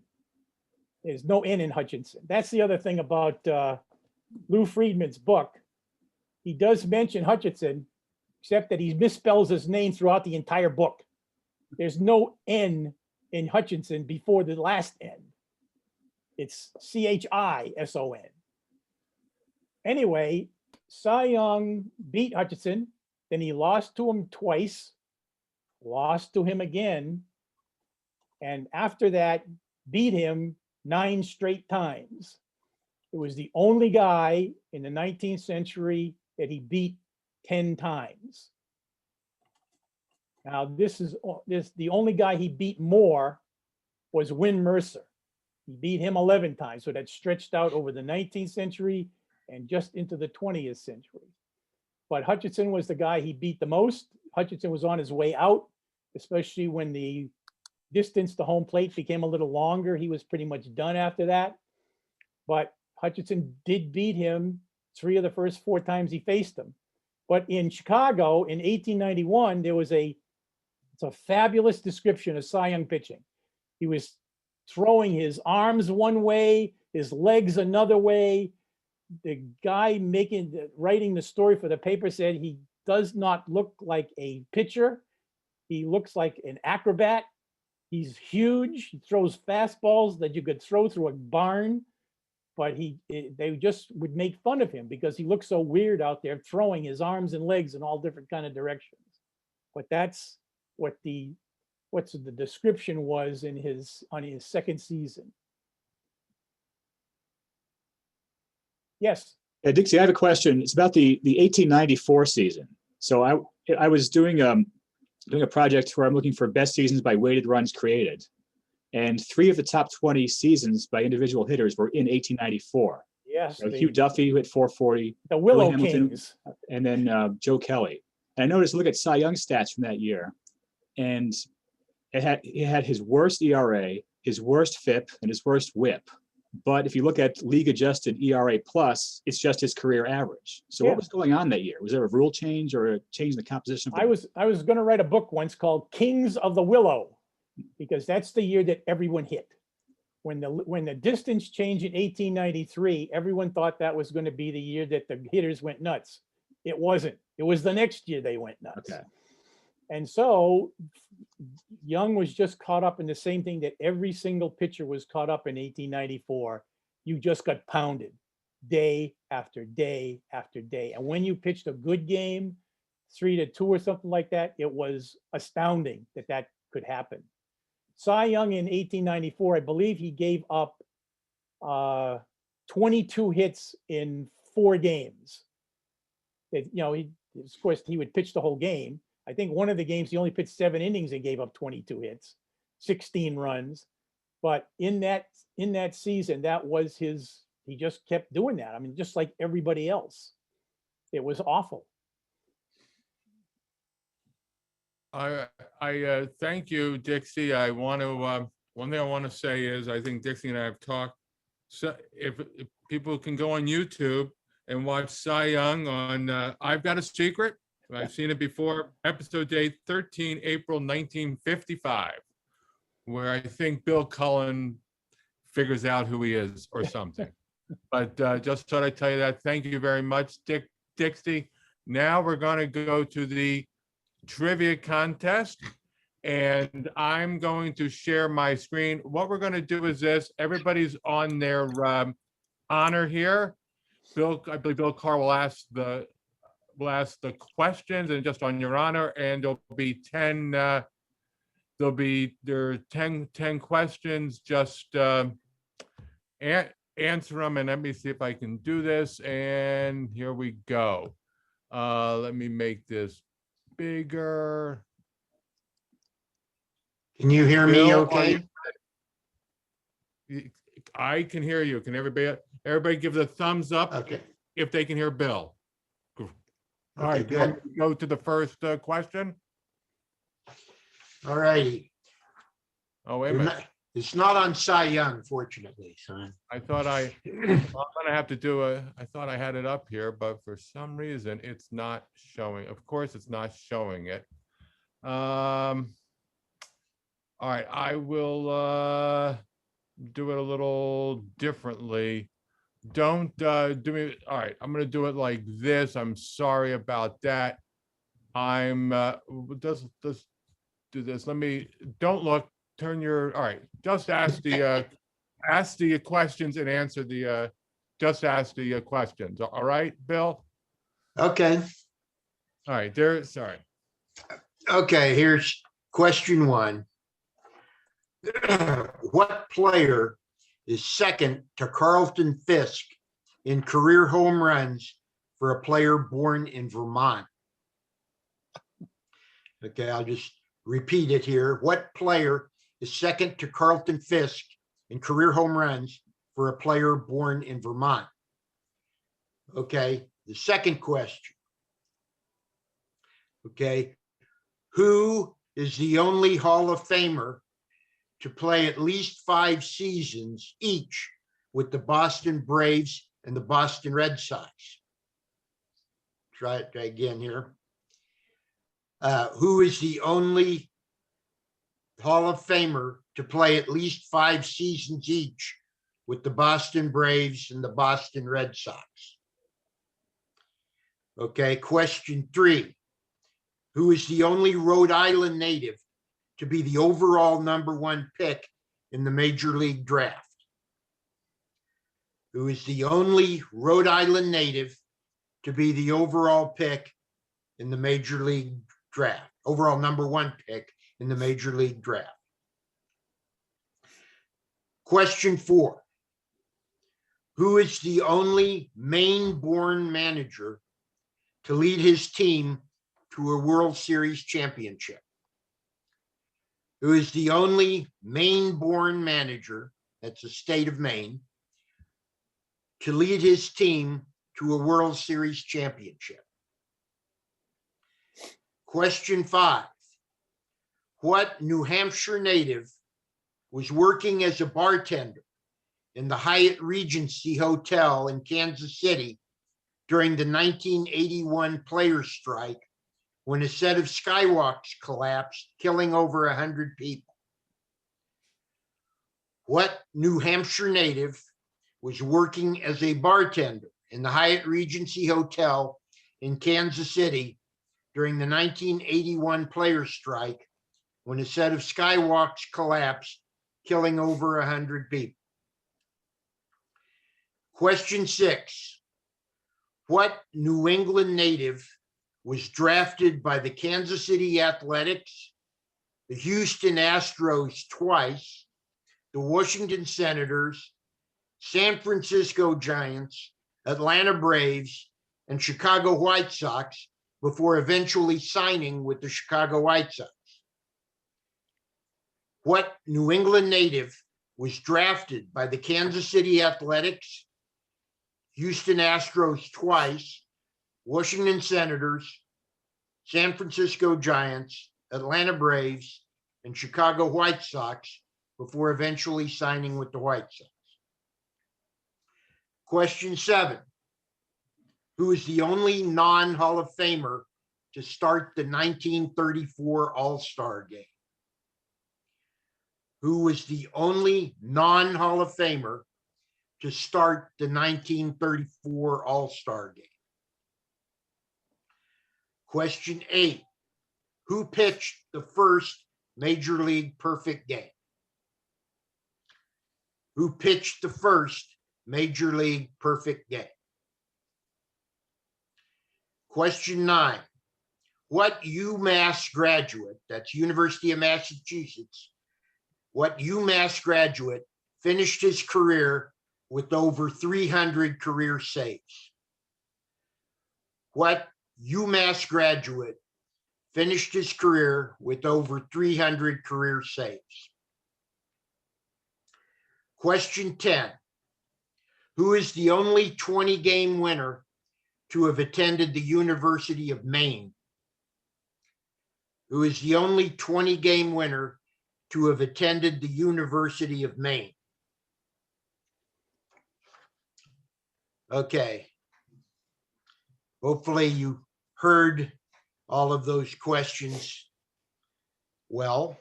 S16: There's no N in Hutchinson. That's the other thing about Lou Friedman's book. He does mention Hutchinson, except that he misspells his name throughout the entire book. There's no N in Hutchinson before the last N. It's Chison. Anyway, Cy Young beat Hutchinson, then he lost to him twice, lost to him again, and after that, beat him 9 straight times. It was the only guy in the 19th century that he beat 10 times. Now, the only guy he beat more was Win Mercer. He beat him 11 times, so that stretched out over the 19th century and just into the 20th century. But Hutchinson was the guy he beat the most. Hutchinson was on his way out, especially when the distance to home plate became a little longer. He was pretty much done after that. But Hutchinson did beat him 3 of the first 4 times he faced him. But in Chicago in 1891, it's a fabulous description of Cy Young pitching. He was throwing his arms one way, his legs another way. The guy writing the story for the paper said he does not look like a pitcher. He looks like an acrobat. He's huge. He throws fastballs that you could throw through a barn, but they just would make fun of him because he looks so weird out there throwing his arms and legs in all different kind of directions. But that's what the description was on his second season. Yes.
S17: Dixie, I have a question. It's about the 1894 season. So I was doing a project where I'm looking for best seasons by weighted runs created, and 3 of the top 20 seasons by individual hitters were in 1894.
S16: Yes.
S17: So Hugh Duffy, who hit 440.
S16: The Willow
S17: Billy Hamilton,
S16: Kings.
S17: and then Joe Kelly. And I noticed, look at Cy Young stats from that year, and it had his worst ERA, his worst FIP, and his worst WHIP. But if you look at league adjusted ERA plus, it's just his career average. So what was going on that year? Was there a rule change or a change in the composition of the
S16: I was going to write a book once called Kings of the Willow, because that's the year that everyone hit. when the distance changed in 1893, everyone thought that was going to be the year that the hitters went nuts. It wasn't. It was the next year they went nuts.
S17: Okay.
S16: And so Young was just caught up in the same thing that every single pitcher was caught up in 1894. You just got pounded day after day after day. And when you pitched a good game, 3-2 or something like that, it was astounding that that could happen. Cy Young in 1894, I believe he gave up 22 hits in 4 games. It, you know, of course, he would pitch the whole game. I think one of the games he only pitched 7 innings and gave up 22 hits, 16 runs. But in that season, that was his. He just kept doing that. I mean, just like everybody else, it was awful.
S2: I thank you, Dixie. I want to, one thing I want to say is I think Dixie and I have talked. So if people can go on YouTube and watch Cy Young on I've Got a Secret. I've seen it before. Episode date 13 April 1955, where I think Bill Cullen figures out who he is or something. But just thought I'd tell you that. Thank you very much, Dixie. Now we're going to go to the trivia contest, and I'm going to share my screen. What we're going to do is this: everybody's on their honor here. I believe Bill Carr will ask the questions, and just on your honor, and there'll be 10 10 questions. Just answer them, and let me see if I can do this. And here we go. Let me make this bigger.
S18: Can you hear me
S2: Bill,
S18: okay?
S2: I can hear you. Can everybody give the thumbs up if they can hear Bill? All right,
S18: good.
S2: Go to the first question.
S18: All righty.
S2: Oh, wait a minute.
S18: It's not on Cy Young, fortunately, son.
S2: I thought I'm gonna have to do I thought I had it up here, but for some reason it's not showing. Of course, it's not showing it. All right, I will do it a little differently. Don't do me. All right, I'm gonna do it like this. I'm sorry about that. I'm just do this. Let me. Don't look. Turn your. All right. Just ask the questions and answer the. Just ask the questions. All right, Bill.
S18: Okay.
S2: All right. Sorry.
S18: Okay. Here's question 1. What player is second to Carlton Fisk in career home runs for a player born in Vermont? Okay, I'll just repeat it here. What player is second to Carlton Fisk in career home runs for a player born in Vermont? Okay, the second question. Okay, who is the only Hall of Famer to play at least 5 seasons each with the Boston Braves and the Boston Red Sox? Try it again here. Who is the only Hall of Famer to play at least 5 seasons each with the Boston Braves and the Boston Red Sox? Okay, question 3. Who is the only Rhode Island native to be the overall #1 pick in the Major League Draft? Who is the only Rhode Island native to be the overall pick in the Major League Draft? Overall #1 pick in the Major League Draft. Question 4. Who is the only Maine-born manager to lead his team to a World Series championship? Who is the only Maine-born manager, that's the state of Maine, to lead his team to a World Series championship? Question 5. What New Hampshire native was working as a bartender in the Hyatt Regency Hotel in Kansas City during the 1981 players' strike when a set of skywalks collapsed, killing over 100 people? What New Hampshire native was working as a bartender in the Hyatt Regency Hotel in Kansas City during the 1981 players' strike when a set of skywalks collapsed, killing over 100 people? Question 6. What New England native was drafted by the Kansas City Athletics, the Houston Astros twice, the Washington Senators, San Francisco Giants, Atlanta Braves, and Chicago White Sox before eventually signing with the Chicago White Sox? What New England native was drafted by the Kansas City Athletics, Houston Astros twice, Washington Senators, San Francisco Giants, Atlanta Braves, and Chicago White Sox before eventually signing with the White Sox? Question 7. Who is the only non-Hall of Famer to start the 1934 All-Star Game? Who was the only non-Hall of Famer to start the 1934 All-Star Game? Question 8. Who pitched the first Major League perfect game? Who pitched the first Major League perfect game? Question 9. What UMass graduate, that's University of Massachusetts, what UMass graduate finished his career with over 300 career saves? What UMass graduate finished his career with over 300 career saves? Question 10. Who is the only 20-game winner to have attended the University of Maine? Who is the only 20-game winner to have attended the University of Maine? Okay. Hopefully you heard all of those questions well.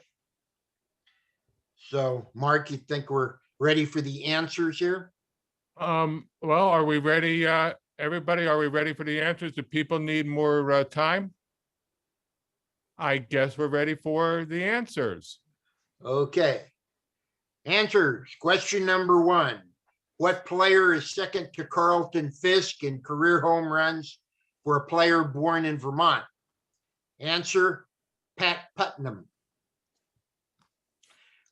S18: So, Mark, you think we're ready for the answers here?
S2: Well, are we ready, everybody? Are we ready for the answers? Do people need more time? I guess we're ready for the answers.
S18: Okay. Answers. Question number 1. What player is second to Carlton Fisk in career home runs for a player born in Vermont? Answer, Pat Putnam.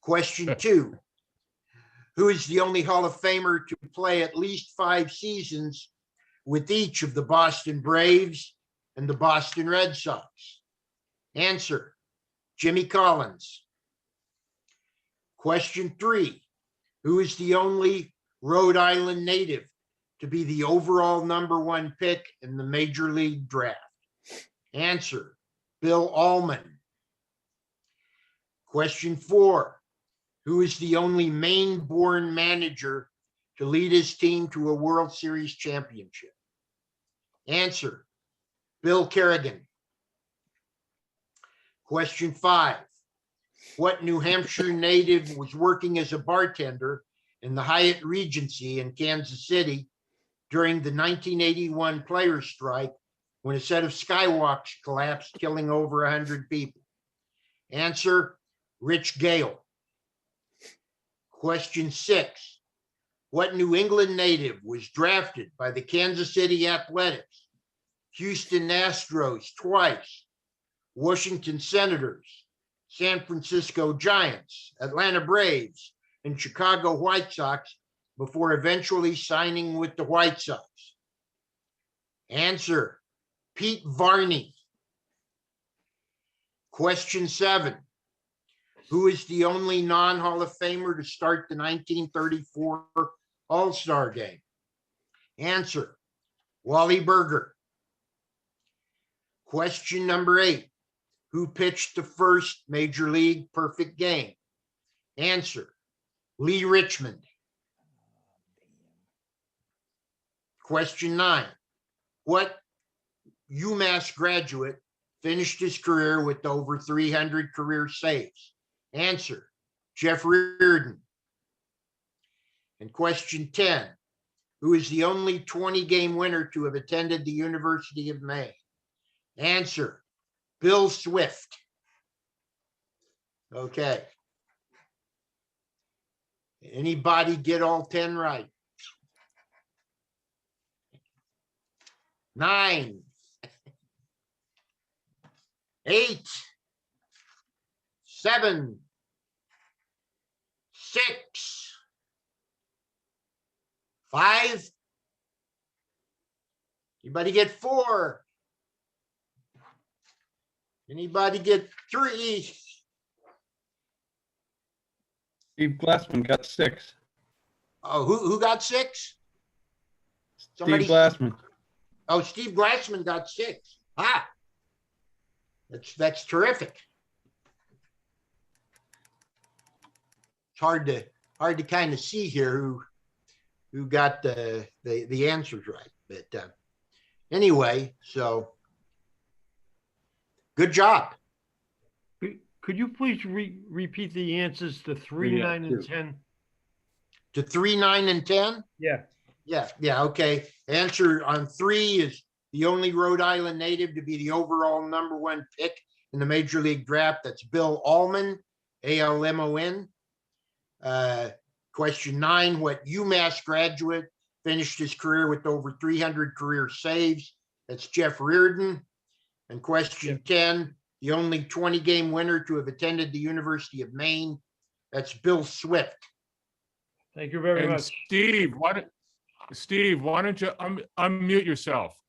S18: Question 2. Who is the only Hall of Famer to play at least 5 seasons with each of the Boston Braves and the Boston Red Sox? Answer, Jimmy Collins. Question 3. Who is the only Rhode Island native to be the overall #1 pick in the Major League Draft? Answer, Bill Allman. Question 4. Who is the only Maine-born manager to lead his team to a World Series championship? Answer, Bill Kerrigan. Question 5. What New Hampshire native was working as a bartender in the Hyatt Regency in Kansas City during the 1981 players' strike when a set of skywalks collapsed, killing over 100 people? Answer, Rich Gale. Question 6. What New England native was drafted by the Kansas City Athletics, Houston Astros twice, Washington Senators, San Francisco Giants, Atlanta Braves, and Chicago White Sox before eventually signing with the White Sox? Answer, Pete Varney. Question 7. Who is the only non-Hall of Famer to start the 1934 All-Star Game? Answer, Wally Berger. Question number 8. Who pitched the first Major League perfect game? Answer, Lee Richmond. Question 9. What UMass graduate finished his career with over 300 career saves? Answer, Jeff Reardon. And question 10, who is the only 20-game winner to have attended the University of Maine? Answer, Bill Swift. Okay. Anybody get all 10 right? 9, 8, 7, 6, 5. Anybody get 4? Anybody get 3?
S14: Steve Glassman got 6.
S18: Oh, who got 6?
S14: Steve Glassman.
S18: Oh, Steve Glassman got 6. Ah, that's terrific. It's hard to kind of see here who got the answers right, but anyway, so good job.
S19: Could you please repeat the answers to 3, 9, and 10?
S18: To 3, 9, and 10?
S3: Yeah.
S18: Yeah, okay. Answer on 3 is the only Rhode Island native to be the overall #1 pick in the Major League Draft. That's Bill Allman, A-L-M-O-N. Question 9, what UMass graduate finished his career with over 300 career saves? That's Jeff Reardon. And question 10, the only 20-game winner to have attended the University of Maine? That's Bill Swift.
S19: Thank you very
S2: And
S19: much.
S2: Steve, why don't you unmute yourself?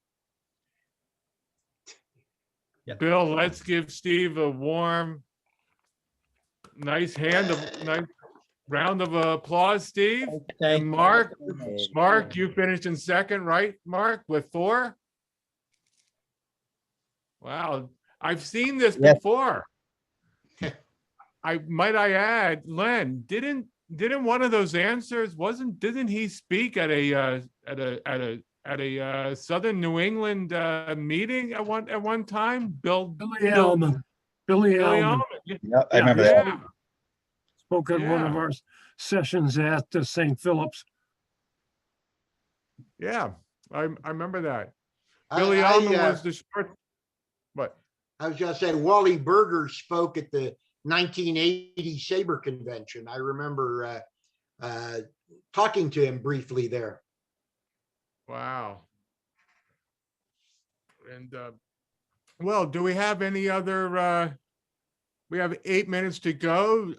S2: Bill, let's give Steve a warm, nice round of applause, Steve. And Mark, you finished in second, right, Mark, with 4? Wow, I've seen this before. Might I add, Len, didn't one of those answers didn't he speak at a Southern New England meeting at one time?
S19: Billy Allman. Billy Allman.
S20: Yeah, I remember that.
S19: Spoke at one of our sessions at St. Philip's.
S2: Yeah, I remember that. Billy Allman was the short. What?
S18: I was gonna say Wally Berger spoke at the 1980 SABR convention. I remember talking to him briefly there.
S2: Wow. And well, do we have any other? We have 8 minutes to go.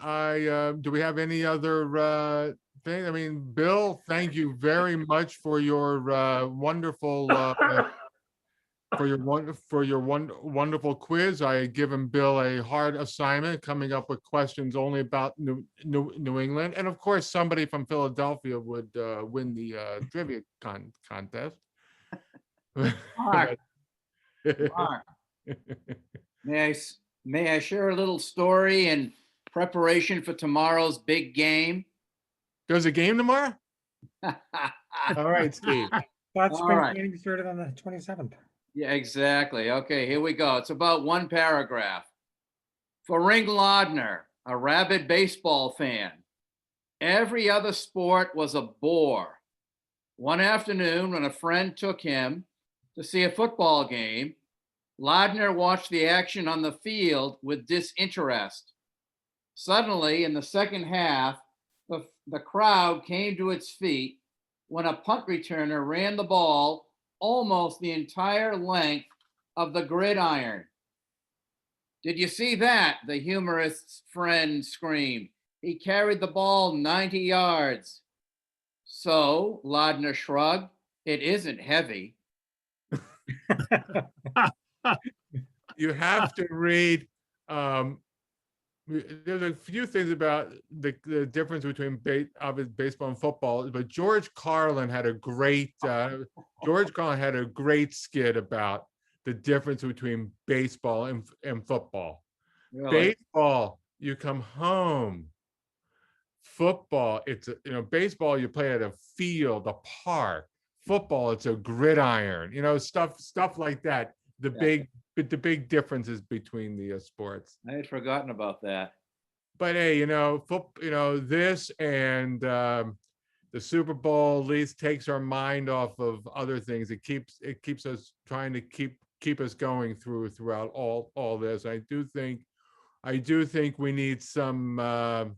S2: Do we have any other thing? I mean, Bill, thank you very much for your wonderful wonderful quiz. I had given Bill a hard assignment, coming up with questions only about New England, and of course, somebody from Philadelphia would win the trivia contest.
S9: Mark, may I share a little story in preparation for tomorrow's big game?
S2: There's a game tomorrow? All right, Steve.
S3: Thought
S9: All
S3: spring
S9: right.
S3: training started on the 27th.
S9: Yeah, exactly. Okay, here we go. It's about one paragraph. For Ring Lardner, a rabid baseball fan, every other sport was a bore. One afternoon, when a friend took him to see a football game, Lardner watched the action on the field with disinterest. Suddenly, in the second half, the crowd came to its feet when a punt returner ran the ball almost the entire length of the gridiron. Did you see that? The humorist's friend screamed. He carried the ball 90 yards. So, Lardner shrugged, it isn't heavy.
S2: You have to read. There's a few things about the difference between baseball and football, but George Carlin had a great skit about the difference between baseball and football.
S9: Really?
S2: Baseball, you come home. Football, baseball you play at a field, a park. Football, it's a gridiron. Stuff like that. The big differences between the sports.
S9: I had forgotten about that.
S2: But hey, this and the the Super Bowl at least takes our mind off of other things. It keeps us trying to keep us going throughout all this. I do think we need some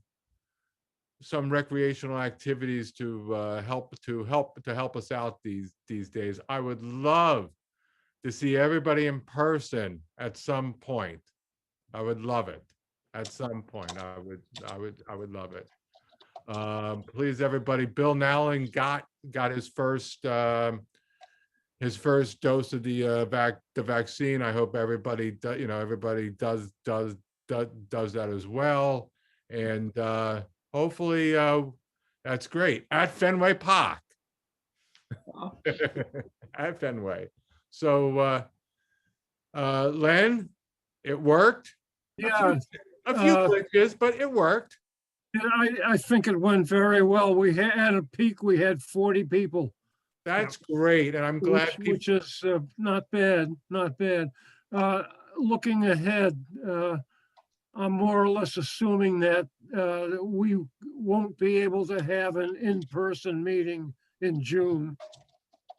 S2: recreational activities to help us out these days. I would love to see everybody in person at some point. I would love it. At some point, I would love it. Please, everybody. Bill Nowlin got his first dose of the vaccine. I hope everybody does that as well. And hopefully that's great at Fenway Park. At Fenway. So Len, it worked.
S19: Yeah.
S2: A few glitches, but it worked.
S19: I think it went very well. We had at a peak, we had 40 people.
S2: That's great, and I'm glad
S19: Which is not bad, not bad. Looking ahead, I'm more or less assuming that we won't be able to have an in-person meeting in June.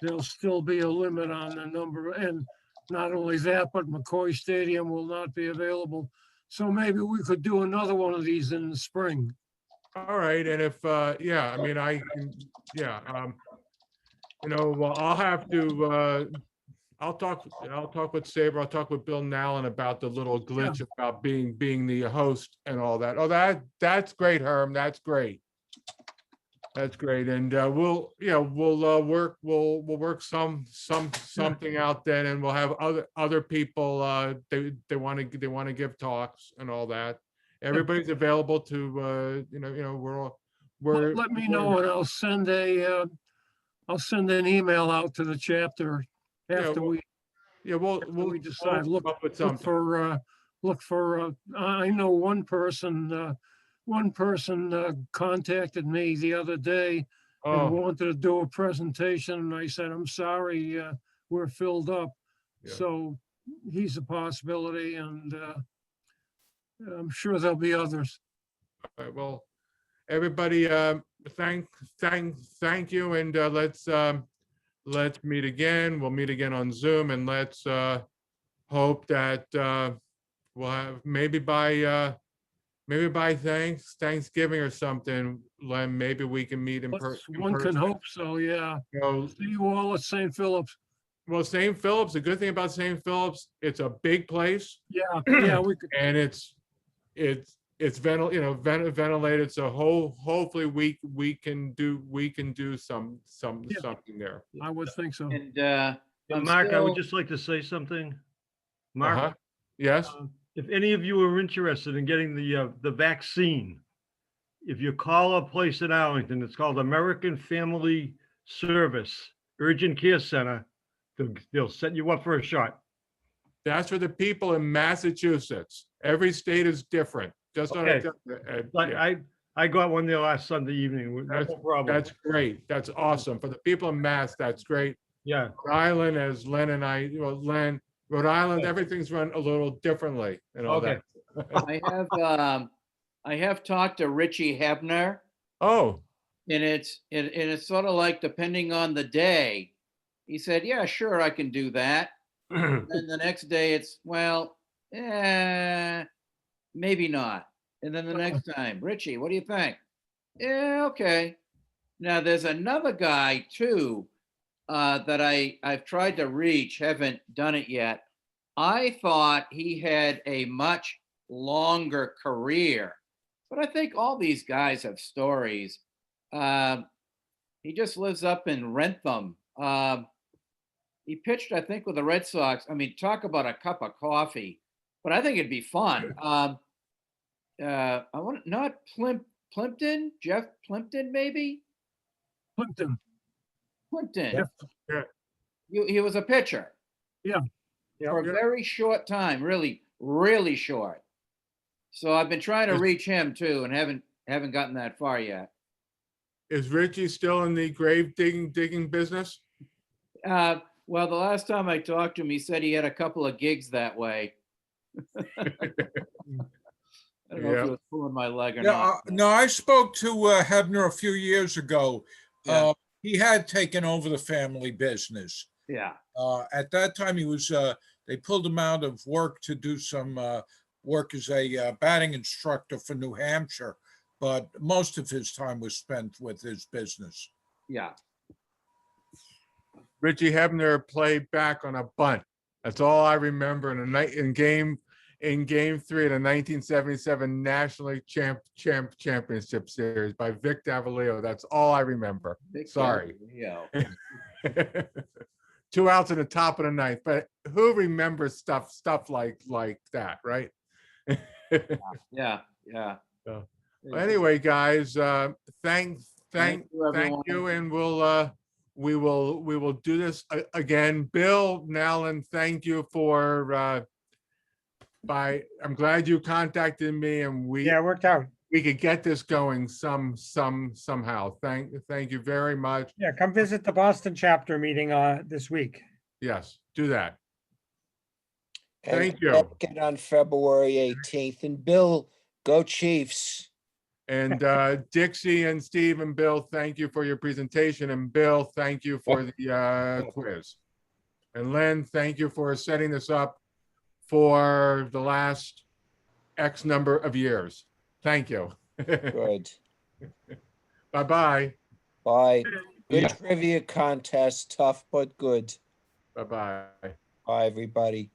S19: There'll still be a limit on the number, and not only that, but McCoy Stadium will not be available. So maybe we could do another one of these in the spring.
S2: All right, and if yeah, I mean, well, I'll have to. I'll talk with SABR. I'll talk with Bill Nowlin about the little glitch about being the host and all that. Oh, that's great, Herm. That's great. That's great, and we'll work something out then, and we'll have other people. They want to give talks and all that. Everybody's available to we're.
S19: Let me know, and I'll send an email out to the chapter after we decide. Look for. I know one person contacted me the other day and wanted to do a presentation, and I said, I'm sorry, we're filled up.
S2: Yeah.
S19: So he's a possibility, and I'm sure there'll be others.
S2: All right, well, everybody, thank you, and let's meet again. We'll meet again on Zoom, and let's hope that we'll have maybe by Thanksgiving or something, Len, maybe we can meet in person.
S19: One can hope so, yeah. See you all at St. Philip's.
S2: Well, St. Philip's, the good thing about St. Philip's, it's a big place.
S19: Yeah, we could.
S2: And it's ventilated, so hopefully we can do something there.
S19: I would think so.
S9: And
S19: Mark,
S9: I would
S19: just
S9: like to say something.
S2: Mark? Yes?
S19: If any of you are interested in getting the vaccine, if you call a place in Arlington, it's called American Family Service Urgent Care Center, they'll set you up for a shot.
S2: That's for the people in Massachusetts. Every state is different. Just
S19: Okay.
S2: yeah.
S19: I got one there last Sunday evening. No problem.
S2: That's great. That's awesome. For the people in Mass, that's great.
S19: Yeah.
S2: Rhode Island, as Len and I, Rhode Island, everything's run a little differently and all that.
S9: I have talked to Richie Hebner.
S2: Oh.
S9: And it's sort of like, depending on the day, he said, yeah, sure, I can do that. And the next day it's, well, maybe not. And then the next time, Richie, what do you think? Yeah, okay. Now there's another guy too, that I've tried to reach, haven't done it yet. I thought he had a much longer career, but I think all these guys have stories. He just lives up in Rentham. He pitched, I think, with the Red Sox. I mean, talk about a cup of coffee, but I think it'd be fun. I want not Plimpton, Jeff Plimpton, maybe?
S19: Plimpton.
S9: Yeah. He was a pitcher.
S19: Yeah.
S9: For a very short time, really, really short. So I've been trying to reach him too, and haven't gotten that far yet.
S2: Is Richie still in the grave digging business?
S9: Well, the last time I talked to him, he said he had a couple of gigs that way. I don't know if he was pulling my leg or not.
S5: No, I spoke to Hebner a few years ago. he had taken over the family business.
S9: Yeah.
S5: At that time, he was, they pulled him out of work to do some work as a batting instructor for New Hampshire, but most of his time was spent with his business.
S9: Yeah.
S2: Richie Hebner played back on a bunt. That's all I remember in a night in game 3 of the 1977 National League Championship Series by Vic Davalillo. That's all I remember. Sorry. 2 outs in the top of the ninth, but who remembers stuff like that, right?
S9: Yeah.
S2: So, anyway, guys, thank
S9: everyone.
S2: you, and we will do this again. Bill, Nowlin, thank you for I'm glad you contacted me, and
S3: Yeah, it worked out.
S2: we could get this going somehow. Thank you very much.
S3: Yeah, come visit the Boston chapter meeting this week.
S2: Yes, do that.
S6: And
S2: Thank you.
S6: Get on February 18th. And Bill, go Chiefs.
S2: And Dixie and Steve and Bill, thank you for your presentation. And Bill, thank you for the quiz. And Len, thank you for setting this up for the last X number of years. Thank you.
S6: Good.
S2: Bye-bye.
S6: Bye. Good trivia contest. Tough, but good.
S2: Bye-bye.
S6: Bye, everybody.